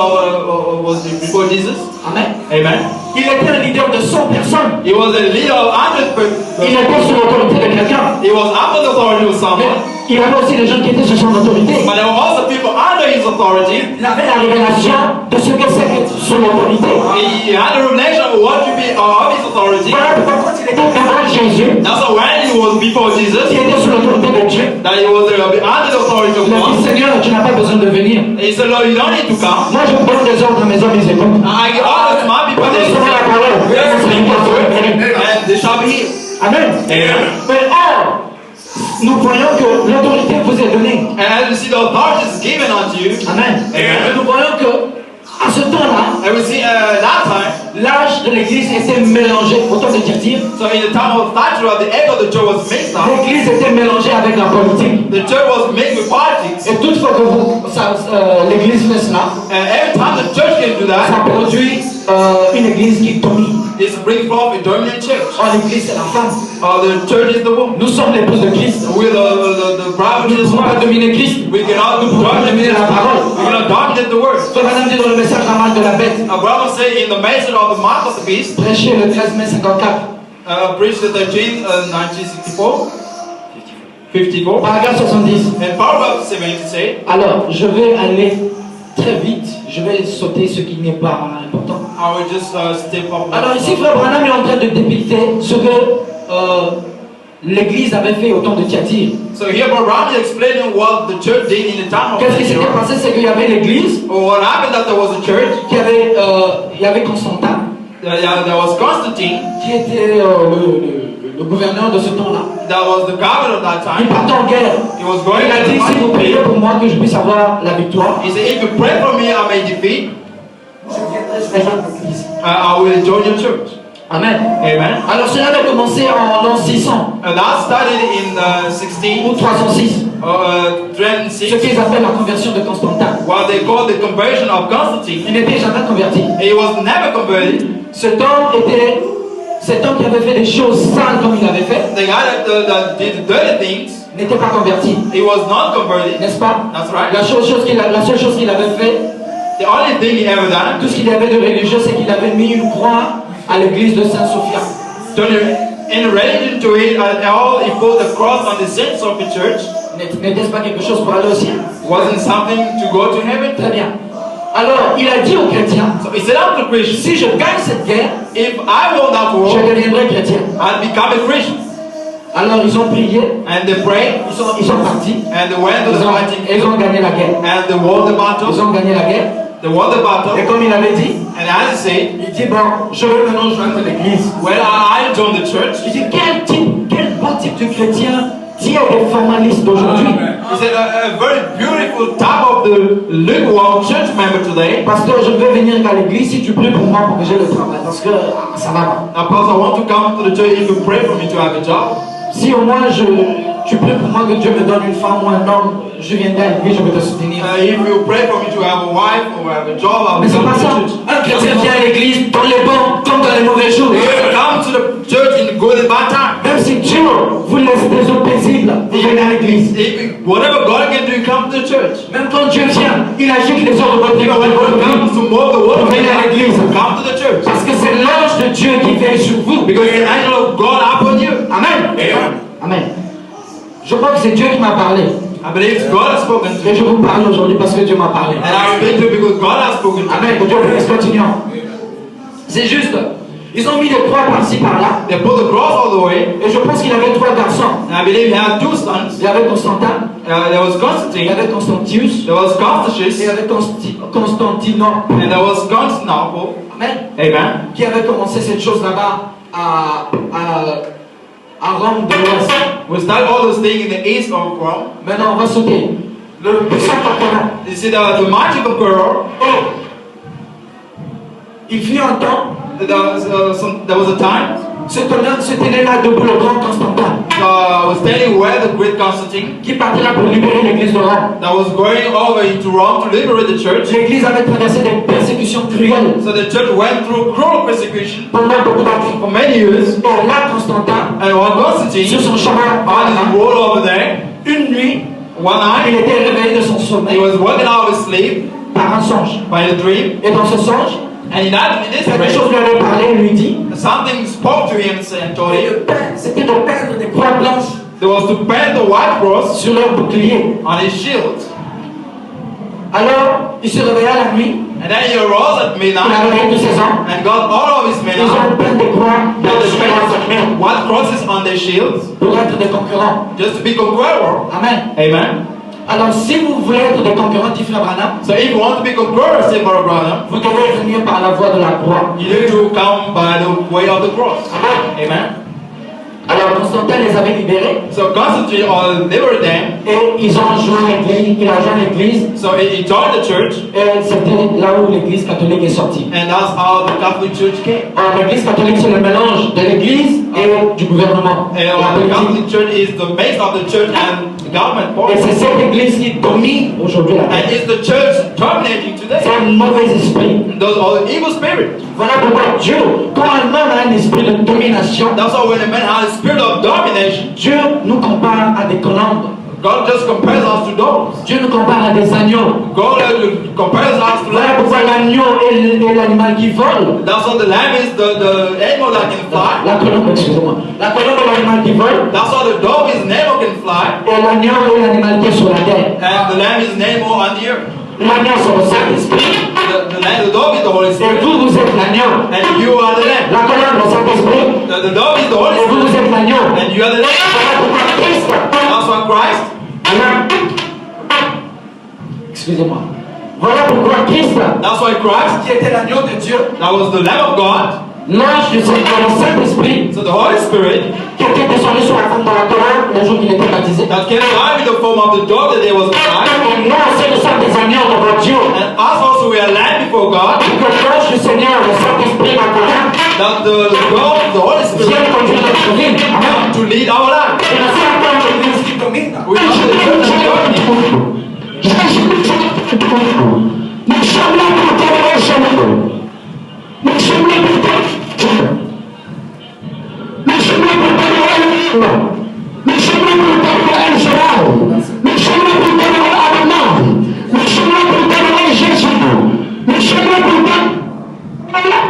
was before Jesus, Amen, amen, il était un leader de 100 personnes. he was a leader of 100 Il people. était sous l'autorité de quelqu'un. He was under the authority of Mais someone, il y avait aussi des gens qui étaient sous son autorité. but there were also people under his authority. Il avait la révélation de ce que c'est d'être sous l'autorité. He had a revelation of what to be of his authority. Voilà pourquoi quand il était devant Jésus, That's why when he was before Jesus, il était sous l'autorité de Dieu. that he was under the authority of Il a dit, God. Seigneur, tu n'as pas besoin de venir. He said, Lord, you don't need to come. Moi, je vous donne des ordres à mes hommes, ils écoutent. I give orders to my people, Prenez souvent la parole. and they shall be healed. Amen. Mais or, nous voyons que l'autorité vous est donnée. And as we see the authority is given unto you, Amen. Mais nous voyons que à ce temps-là, and we see that time, l'âge de l'église était mélangé, autant de dire, so in the time of Thyatira, the egg of the church was mixed up. l'église était mélangée avec la politique. The church was mixed with politics. Et toutefois que l'église fait cela, And every time the church can do ça that, produit une église qui domine. it brings forth a dominant church. Or l'église c'est la femme. The church is the woman. Nous sommes l'épouse de Christ. We're the bride of Nous ne Jesus pouvons pas Christ. dominer Christ. We cannot Nous pouvons pas dominer la parole. We cannot dominate the word. Frère Madame dit dans le message La marque de la bête, Our brother say in the message of the mark of the beast, prêché le 13 mai 54, preached the 13, 1964, 54. paragraphe 70. And Proverbs 70 say, Alors, je vais aller très vite. Je vais sauter ce qui n'est pas important. I will just step up. Alors ici, Frère Branham est en train de dépicter ce que l'Église avait fait au temps de Thyatire. So here Branham is explaining what the church did in the time of Qu'est-ce qui s'était Thyatira. passé, c'est qu'il y avait l'Église, What happened that there was a church, il y avait Constantin, there was Constantine, qui était le gouverneur de ce temps-là. that was the governor of that Il time. partait en guerre. He was going Il a to dit, si vous priez pour moi, que je puisse avoir la victoire, He said, if you pray for me, I may defeat, je viendrai à l'Église. I will join your church. Amen. Amen. Alors cela avait commencé en l'an 600 And that started in 16, ou 306, 306, ce qu'ils appellent la conversion de Constantin. what they call the conversion of Constantine. Il n'était jamais converti. He was never converted. Cet homme qui avait fait des choses sales comme il avait fait, The guy that did dirty things, n'était pas converti, he was not converted. n'est-ce pas? That's right. La seule chose qu'il avait fait, The only thing he ever done, tout ce qu'il avait de religieux, c'est qu'il avait mis une croix à l'église de Saint-Sophia. in relation to it, all he put the cross on the saints of the church. N'était-ce pas quelque chose pour aller au ciel? Wasn't something to go to heaven. Très bien. Alors, il a dit aux chrétiens, So he said unto the Christians, si je gagne cette guerre, if I won that je war, deviendrai chrétien. I'd become a Christian. Alors, ils ont prié, And they prayed, ils sont partis, and they went to the fighting, ils ont gagné la guerre. and they won the battle. Ils ont gagné la guerre. They won the Et battle. comme il avait dit, And as he said, il dit, bon, je veux maintenant joindre l'église. well, I joined the church. Il dit, quel bon type de chrétien dit aux formalistes d'aujourd'hui? He said, a very beautiful type of the lukewarm church member today. Pasteur, je vais venir à l'église si tu pries pour moi pour que j'ai le travail. Parce que ça va pas. Now, Pastor, I want to come to the church if you pray for me to have a job. Si au moins tu pries pour moi que Dieu me donne une femme ou un homme, je viendrai à l'église, je vais te soutenir. If you pray for me to have a wife or have a job, I'll Mais c'est come pas to ça. the church. Un chrétien vient à l'église dans les bons comme dans les mauvais jours. You come to the church in good and bad time. Même si Dieu vous laisse des eaux paisibles, vous venez à l'église. Whatever God can do, you come to the church. Même quand Dieu vient, il agite les eaux de votre vie. When God comes to move the world, Vous venez à l'église. come to the church. Parce que c'est l'ange de Dieu qui veille sur vous. Because the angel of God upon you. Amen. Amen. Je crois que c'est Dieu qui m'a parlé. I believe God has spoken to Et you. je vous parle aujourd'hui parce que Dieu m'a parlé. And I speak to you because God has spoken to you. Amen. Que Dieu bénisse, continuons. C'est juste. Ils ont mis des croix par-ci par-là. They put the cross all the way. Et je pense qu'il avait trois garçons. And I believe he had two sons. Il y avait Constantin, There was il y Constantine. avait Constantius, There was et il y Constantius. avait Constantinople. And there was Constantinople. Amen. Amen. Qui avait commencé cette chose là-bas à Rome de l'Ouest. We start all those things in the east of Rome. Maintenant, on va sauter. Le puissant conquérant. You see, the mighty conqueror. Il fut un temps. There was a time. C'était là debout le grand Constantin. Was standing where the great Constantine. Qui partait là pour libérer l'église de Rome. That was going over into Rome to liberate the church. L'église avait traversé des persécutions cruelles. So the church went through cruel persecution. Pendant beaucoup d'années. For many years. Et là, Constantin. And while Constantine. Sur son chemin. On his road over there. Une nuit. One night. Il était réveillé de son sommeil. He was woken out of his sleep. Par un songe. By a dream. Et dans ce songe. And in this quelque chose lui avait parlé, lui dit. Something spoke to him and told him. C'était de peindre des croix blanches. There was to paint the white cross sur leur bouclier. On his shield. Alors, il se réveilla la nuit. And then he arose at midnight. Il avait tous ses hommes. And got all of his men Ils ont peint des croix and white crosses on their shields. Pour être des concurrents. Just to be conqueror. Amen. Amen. Alors, si vous voulez être des concurrents, dit Frère Branham, so if you want to be conquerors, say Brother Branham, vous devez venir par la voie de la croix. You need to come by the way of the cross. Amen. Amen. Alors Constantin les avait libérés. So Constantine liberate them. Et ils ont joint l'église. Il a joint l'église. So he joined the church. Et c'était là où l'église catholique est sortie. And that's how the Catholic Church came. Alors l'église catholique c'est le mélange de l'église et du gouvernement. And the Catholic Church is the base of the church and the government. Et c'est cette église qui domine aujourd'hui la terre. And it's the church dominating today. C'est un mauvais esprit. Those are the evil spirits. Voilà pourquoi Dieu, quand un homme a un esprit de domination, that's why when a man has a spirit of domination, Dieu nous compare à des colombes. God just compares us to dogs. Dieu nous compare à des agneaux. God compares us to voilà pourquoi l'agneau est l'animal qui vole. That's why the lamb is the animal that can fly. La colombe, excusez-moi. La colombe est l'animal qui vole. That's why the dog is an animal can fly. Et l'agneau est l'animal qui est sur la terre. And the lamb is an animal on the earth. L'agneau c'est le Saint-Esprit. The dog is the Holy Spirit. Et vous, vous êtes l'agneau. And you are the lamb. La colombe, le Saint-Esprit. The dog is the Holy Spirit. Et vous, vous êtes l'agneau. And you are the lamb. Voilà pourquoi Christ. That's why Christ. Amen. Excusez-moi. Voilà pourquoi Christ. That's why Christ. Qui était l'agneau de Dieu. That was the Lamb of God. L'ange du Saint-Esprit. So the Holy Spirit. Qui était descendu sur la forme de la colombe le jour qu'il était baptisé. That came alive in the form of the dog that there was baptized. Et nous aussi nous sommes des agneaux devant Dieu. And us also we are lamb before God. Que l'ange du Seigneur, le Saint-Esprit, la colombe. That the Holy Spirit. Vient conduire notre vie. Amen. To lead our life. Et nous sommes comme l'Église qui domine. We are the church of God. Nous sommes là pour témoigner chez nous. Nous sommes là pour témoigner. Nous sommes là pour témoigner. Nous sommes là pour témoigner Israël. Nous sommes là pour témoigner Allemagne. Nous sommes là pour témoigner Jésus. Nous sommes là pour témoigner.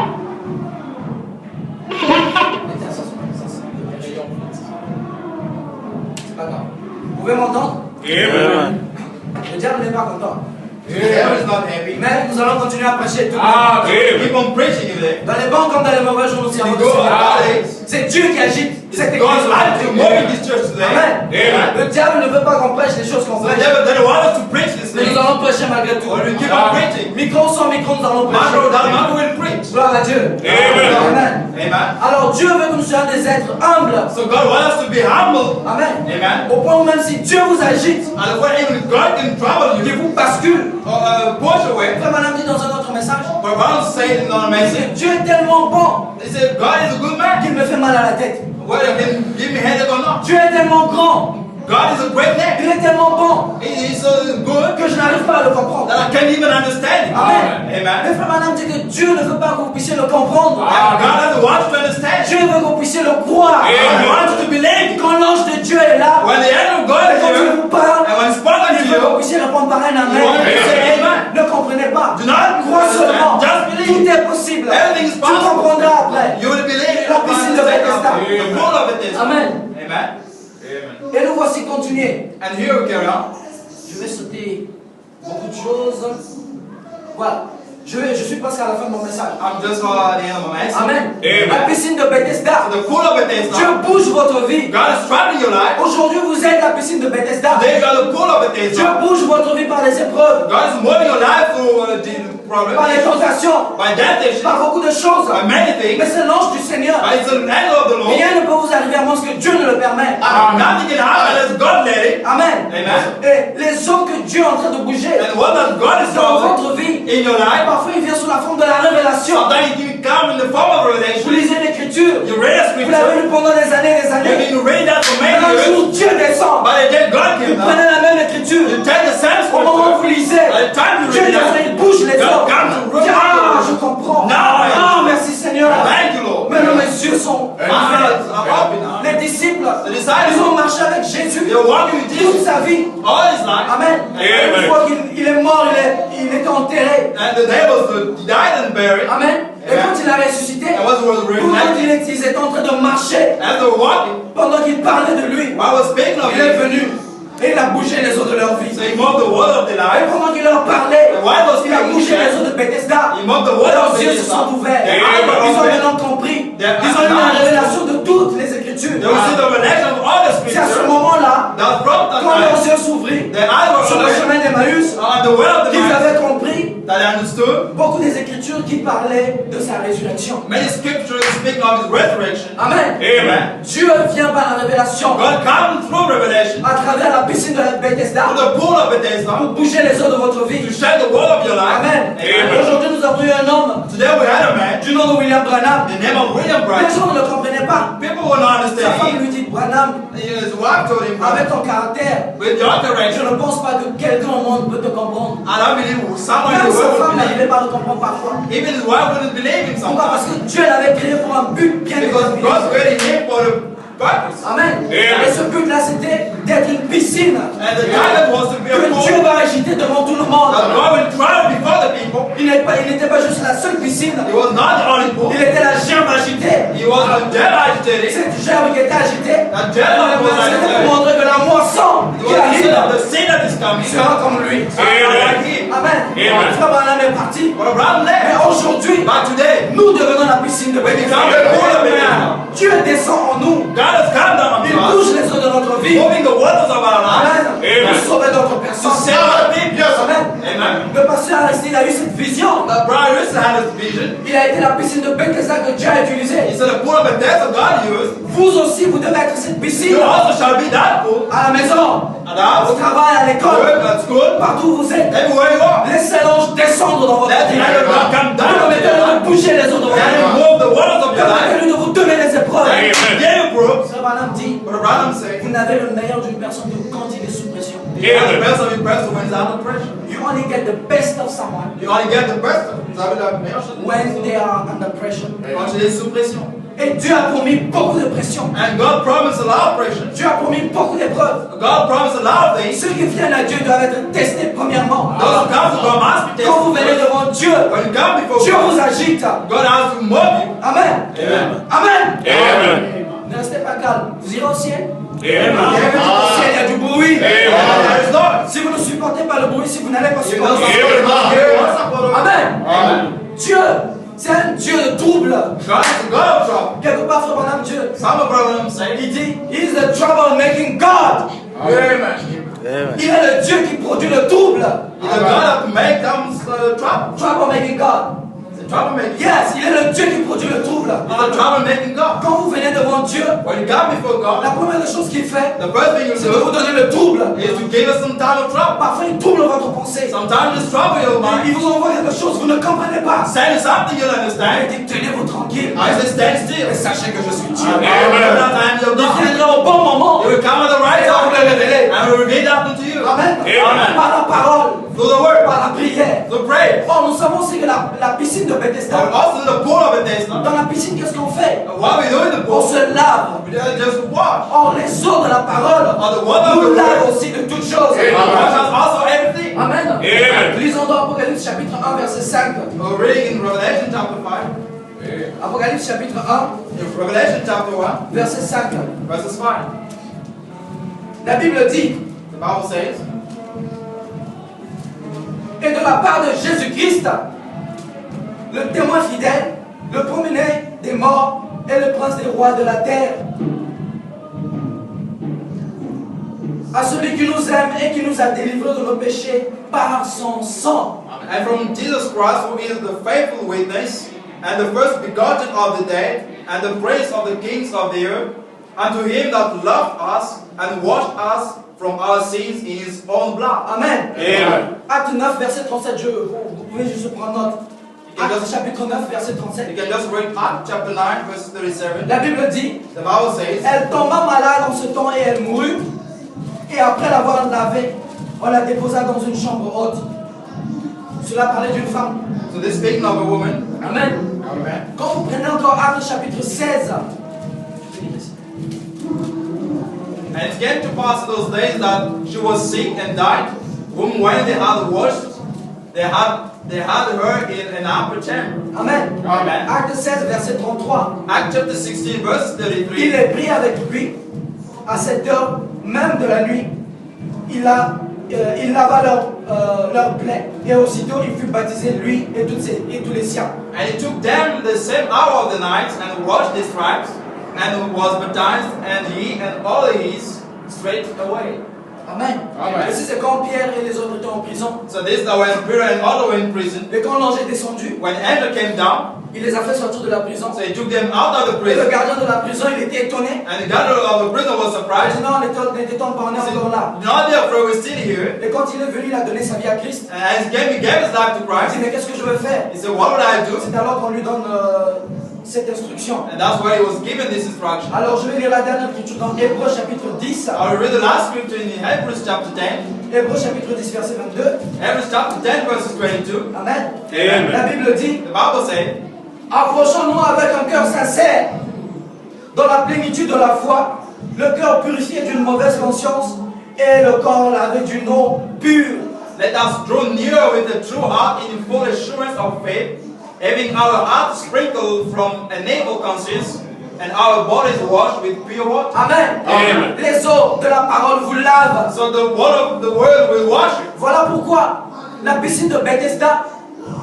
C'est pas grave. Vous pouvez m'entendre? Amen. Le diable n'est pas content. The devil is not happy. Mais nous allons continuer à prêcher tout Keep on preaching there. dans les bons comme dans les mauvais jours, nous servons le Seigneur. C'est Dieu qui agite cette église. God's life to move this church today. Amen. Le diable ne veut pas qu'on prêche les choses qu'on The prêche. devil doesn't want us to preach this Mais thing. nous allons prêcher malgré tout. But we keep on preaching. Micro sans micro, nous allons prêcher. Micro without micro, we'll preach. Gloire à Dieu. Amen. Amen. Alors Dieu veut que nous soyons des êtres humbles. So God wants us to be humble. Amen. Amen. Au point où même si Dieu vous agite, And when even God can trouble qu'il you, vous bascule. push away. Frère Madame dit dans un autre message, But God said in our message, Dieu est tellement bon He said, God is a good man. qu'il me fait mal à la tête. Whether He can give me headache or not. Dieu est tellement grand, God is a great man. il est tellement bon He is so good que je n'arrive pas à le comprendre. that I can't even understand Him. Amen. Mais Amen. Frère Madame dit que Dieu ne veut pas que vous puissiez le comprendre. And God doesn't want you to understand. Dieu veut que vous puissiez le croire. God wants you to believe. Quand l'ange de Dieu est là, When the angel of God et is quand Dieu here, vous parle, and when He's spoken il to veut que vous you, puissiez répondre par un you amen. want to say amen. Ne comprenez pas. Do not Crois seulement. just believe. Tout est possible. Everything is Tu possible. comprendras après. You will believe La piscine de Bethesda. the pool of Bethesda. Amen. Amen. Et nous voici continuer. And here we carry on. Je vais sauter beaucoup de choses. Voilà. Je suis presque à la fin de mon message. I'm just at the end of my message. Amen. Amen. La piscine de Bethesda. The pool of Bethesda. Dieu bouge votre vie. God is trapping your life. Aujourd'hui, vous êtes la piscine de Bethesda. Today you are the pool of Dieu Bethesda. bouge votre vie par les épreuves, God is moving your life through the problem. par les tentations, By temptation. par beaucoup de choses. By many things. Mais c'est l'ange du Seigneur. But it's an angel of the Lord. Rien ne peut vous arriver à moins que Dieu ne le permette. And nothing can happen unless God let it. Amen. Amen. Et les eaux que Dieu est en train de bouger And what that God is dans doing votre vie, in your life, parfois il vient sous la forme de la révélation. sometimes it can come in the form of Vous revelation. lisez l'Écriture, You read a vous l'avez scripture. lu pendant des années et des You've années. been reading that for Mais many un years. jour, Dieu descend. But then God Vous came down. prenez la même Écriture. You take the same Au moment où vous scripture. lisez, By the time you Dieu read descend, that, il bouge les God eaux. comes to Dieu, ah, je comprends. Now I Ah, merci Seigneur. Thank you, Lord. Maintenant mes yeux sont My eyes are open now. Les disciples, The disciples, ils ont marché avec Jésus they're walking with toute Jesus sa vie. all his life. Amen. Amen. Une fois qu'il est mort, il était enterré. And the day was he died and buried. Amen. Et quand il a ressuscité, And was pendant resurrected. qu'ils étaient en train de marcher, As they were walking, pendant qu'il parlait de lui, I was speaking of il est him. venu et il a bougé les eaux de leur vie. So he moved the water of the Et life. pendant qu'il leur parlait, And while he was il a speaking, bougé les eaux de Bethesda. he moved the water Leurs of yeux se sont Bethesda. ouverts. Their Ils eyes were ont open. maintenant compris. Their Ils ont eu la eyes- révélation de toutes les Écritures. They received the revelation of all the C'est à ce scriptures. moment-là, That from that quand leurs time, yeux s'ouvrirent their eyes were sur le open. chemin d'Emmaüs, On the way of the qu'ils mind, avaient compris that they understood. beaucoup des Écritures qui parlaient de sa résurrection. Many scriptures speaking of his resurrection. Amen. Amen. Dieu vient par la révélation God comes through revelation à travers la piscine de Bethesda to the pool of Bethesda pour bouger les eaux de votre to vie. shed the water of your life. Amen. Amen. Aujourd'hui, nous avons eu un homme Today we had a man, du nom de William Branham. the name of William Les Bright. gens ne le comprenaient pas. People will not Sa understand femme him. lui dit, Branham, His wife told him, avec ton caractère, with your je direction, ne pense pas que quelqu'un au monde peut te comprendre. I don't believe someone in Même the sa world femme would n'arrivait believe. pas à le comprendre parfois. Even his wife wouldn't believe him Pourquoi? Parce sometimes. que Dieu l'avait créé pour un but bien Because déterminé. God created him for the purpose. Amen. Amen. Et ce but-là, c'était d'être une piscine And the target was to be a que Dieu pool va agiter devant tout le monde. that God will trial before the people. Il n'était pas juste la seule piscine. He was not the only pool. Il était la gerbe agitée. He was a dead agitated. Cette gerbe qui était agitée, That gerbe was c'était pour agitated. montrer que la moisson It qui was the sin of arrive the sin that is coming. sera comme lui. Like him. Amen. Amen. Frère Branham est parti. But Abraham Mais left. aujourd'hui, But today, nous devenons la piscine de we Bethesda. become the pool of Bethesda. Dieu descend en nous. God has come down on Il us, bouge les eaux de notre vie. moving the waters of our lives. Amen. Amen. Pour sauver d'autres To personnes. save other people. Amen. Amen. Le pasteur Aristide a eu cette vision. That Brian Wilson had this vision. Il a été la piscine de Bethesda que Dieu a He utilisée. said the pool of Bethesda God used. Vous aussi, vous devez être cette piscine. You also shall be that pool. À la maison, At the house, au travail, à at l'école, work, at school, partout où vous êtes. everywhere you are. Laissez l'ange descendre dans votre Let the vie. hand of God come down to your Permettez-le de life. bouger les eaux de votre And vie. move the waters of your life. Permettez-lui de vous donner les épreuves. Amen. Give you proof. Frère Branham dit, But Abraham said, vous n'avez le meilleur d'une personne que quand il est sous pression. you have the best of your best when he's under pressure. You only get the best of someone You only get the best of him. Vous avez la meilleure chose. when they are under pressure. Quand il est sous pression. Et Dieu a promis beaucoup de pression. And God promised a lot of pressure. Dieu a promis beaucoup d'épreuves. God promised a lot of things. Ceux qui viennent à Dieu doivent être testés premièrement. Those who come to God must be Quand vous venez tested. devant Dieu, When you come before Dieu vous God, agite. God has to move you. Amen. Amen. Amen. Amen. Ne restez pas calme. Vous irez au ciel. Amen. Au ciel, il y a du bruit. There is Lord. Si vous ne supportez pas le bruit, si vous n'allez pas You know supporter. something. Amen. Amen. Dieu, c'est un Dieu de trouble. God is the God of trouble. Quelque part, Frère Branham, Dieu, Some of Abraham say, il dit, He is the trouble making God. Amen. Il est le Dieu qui produit le trouble. He's the God that make them trouble. Trouble making God. He's a troublemaker. Yes, il est le Dieu qui produit le trouble. He's a troublemaking God. Quand vous venez devant Dieu, When you come before God, la première chose qu'il fait, the first thing you c'est de vous do donner le trouble. is to give us some time of trouble. Parfois, il trouble votre pensée. Sometimes just trouble your mind. Il vous envoie quelque chose, vous ne comprenez pas. Say something you'll Il understand. dit, tenez-vous tranquille. I say stand still. Et sachez que je suis Dieu. Amen. That time you're Il God. viendra au bon moment. He will come at the right Et on vous time le révéler. and will reveal that unto you. Amen. Amen. Par la parole, Through the word, par la prière. through prayer. Or, nous savons aussi que la piscine de But Bethesda, also in the pool of Bethesda, dans la piscine, qu'est-ce qu'on fait? what we do in the On pool, se lave. we just wash. Or, les eaux de la parole Or the water of nous the lavent word, aussi de toutes choses. wash us also everything. Amen. Amen. Lisons dans Apocalypse chapitre 1, verset 5. We're reading in Revelation chapter 5. Apocalypse chapitre 1, In Revelation chapter 1, verset 5. verses 5. La Bible dit, The Bible says, et de la part de Jésus-Christ, le témoin fidèle, le premier-né des morts et le prince des rois de la terre. À celui qui nous aime et qui nous a délivrés de nos péchés par son sang. And from Jesus Christ, who is the faithful witness, and the first begotten of the dead, and the prince of the kings of the earth, unto him that loved us and washed us from our sins in his own blood. Amen. Amen. Acte 9, verset 37, vous pouvez juste prendre note. Acte chapitre 9, verset 37. You can just read Acts chapter 9, verse 37. La Bible dit, The Bible says, elle tomba malade en ce temps et elle mourut. Et après l'avoir lavée, on la déposa dans une chambre haute. Cela parlait d'une femme. so this speaking of a woman. Amen. Amen. Quand vous prenez encore Acte chapitre 16, And it came to pass in those days that she was sick and died, whom when they had washed, they had her in an upper chamber. Amen. Amen. Acte 16, verset 33. Acts chapter 16, verse Il 33. est pris avec lui à cette heure même de la nuit. Il lava leur plaie et aussitôt il fut baptisé, lui et tous les siens. And he took them the same hour of the night and washed his stripes, and was baptized, and he and all his straight away. Amen. Amen. Et c'est quand Pierre et les autres étaient en prison. So this that when Peter and all were in prison, Et quand l'ange est descendu, when angel came down, il les a fait sortir de la prison. so he took them out of the Et le prison, gardien de la prison, il était étonné. and the guard of the prison was Il surprised. dit non, n'était-on pas, on est He said, encore là. "Do not be afraid, we're still here." Et quand il est venu, il a donné sa vie à Christ. And as he gave his life to Il Christ, dit mais qu'est-ce que je veux faire? he said, "What would I do?" C'est alors qu'on lui donne cette instruction. And that's why he was given this instruction. Alors je vais lire la dernière écriture dans Hébreux chapitre 10. I will read the last scripture in Hebrews chapter 10. Hébreux chapitre 10 verset 22. Hebrews chapter 10 verses 22. Amen. Amen. La Bible dit, The Bible says, approchons-nous avec un cœur sincère, dans la plénitude de la foi, le cœur purifié d'une mauvaise conscience et le corps lavé d'une eau pure. "Let us draw near with a true heart in full assurance of faith, having our hearts sprinkled from an evil conscience, and our bodies washed with pure water." Amen. Amen. Les eaux de la parole vous lavent. So the water of the word will wash you. Voilà pourquoi la piscine de Bethesda,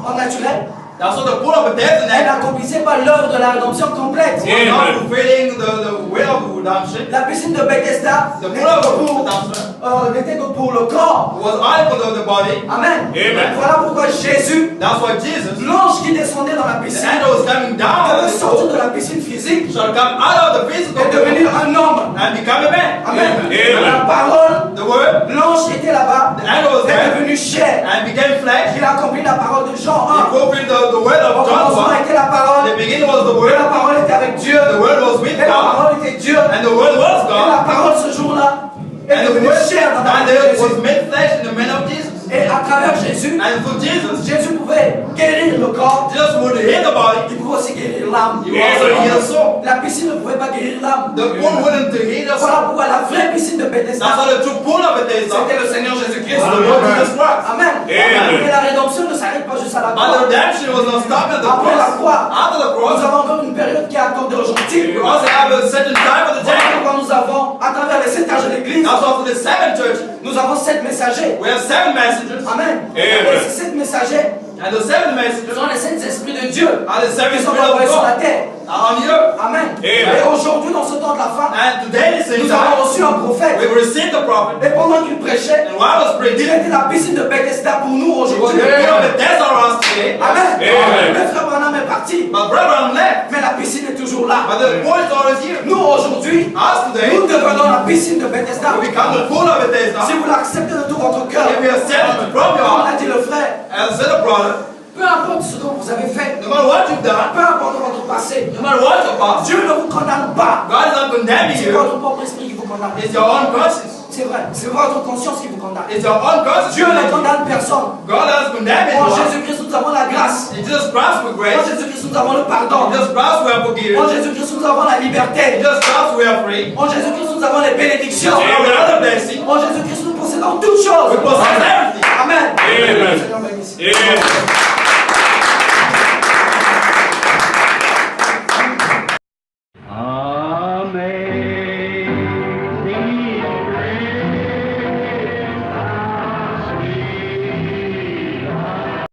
en naturel, That's what the pool of Bethesda elle was n'accomplissait pas l'œuvre de la rédemption complète. not fulfilling the will of redemption. La piscine de Bethesda The n'était pool of que pour, redemption n'était que pour le corps. was only for the body. Amen. Amen. Voilà pourquoi Jésus, That's why Jesus, l'ange qui descendait dans la the piscine, angel was coming down devait the sortir pool, de la piscine physique shall come out of the physical et devenir pool un homme. and become a man. Amen. Amen. La parole, The word, l'ange était là-bas, the angel was est there devenu chair. and became flesh. Il a accompli la parole de Jean He 1. fulfilled the word Au of John commencement 1. était la parole, The beginning was the et word, la parole était avec Dieu, the word was with et la God, parole était Dieu. and the word was Et la God, parole ce jour-là est and the devenue word chair dans la and vie de there was Jésus. made flesh in the man of Jesus. Et à travers Jésus, And through Jesus, Jésus pouvait guérir le corps, Jesus would heal the body, il pouvait aussi guérir l'âme. he would also heal the soul. La piscine ne pouvait pas guérir l'âme. The pool wouldn't heal the soul. Voilà pourquoi la vraie piscine de That's Bethesda, why the true pool of Bethesda c'était le Seigneur Jésus-Christ. was the Lord Jesus Christ. Amen. Amen. Et la rédemption ne s'arrête pas juste à la But the croix. redemption was not stopped at the Après la cross. croix, After the nous cross, avons encore une période qui est accordée aujourd'hui. we also have a certain time of the Voilà day. pourquoi nous avons, à travers les 7 âges de l'Église, That's why for the seven churches, nous avons 7 messagers. we have seven messengers. Amen. Amen. Et ces 7 messagers And the seven messengers sont les 7 esprits de Dieu are the seven qui sont spirits of envoyés sur la God terre. on the earth. Amen. Amen. Et aujourd'hui, dans ce temps de la fin, And today, the same nous avons time, reçu un prophète. we've received the prophet. Et pendant qu'il prêchait, And while I was il preaching, était la piscine de Bethesda pour nous it was aujourd'hui. the pool of Bethesda around today. Amen. Amen. Le frère Branham est parti, My brother left, mais la piscine est toujours là. but the pool is always here. Nous aujourd'hui, Us today, nous devenons la piscine de Bethesda. we become the pool of Bethesda. Si vous l'acceptez de tout votre cœur, If we accept it from your comme heart, l'a dit le frère, as said the brother, peu importe ce que vous avez fait, no matter what you've done, peu importe votre passé, no matter what your past, Dieu ne vous condamne pas. God is not condemning C'est you. votre propre esprit qui vous condamne. It's your own conscience. C'est vrai, c'est votre conscience qui vous condamne. It's your own conscience. Dieu ne condamne personne. God has condemned En you. Jésus-Christ, nous avons la grâce. In Jesus Christ we En grace. Jésus-Christ, nous avons le In pardon. Jesus Christ we are En forgiven. Jésus-Christ, nous avons la In liberté. Jesus Christ we are free. En Jésus-Christ, nous avons les bénédictions. We have another blessing. En Jésus-Christ, nous possédons toutes choses. We possess everything. Amen. Amen. Seigneur, bénisse. Amen.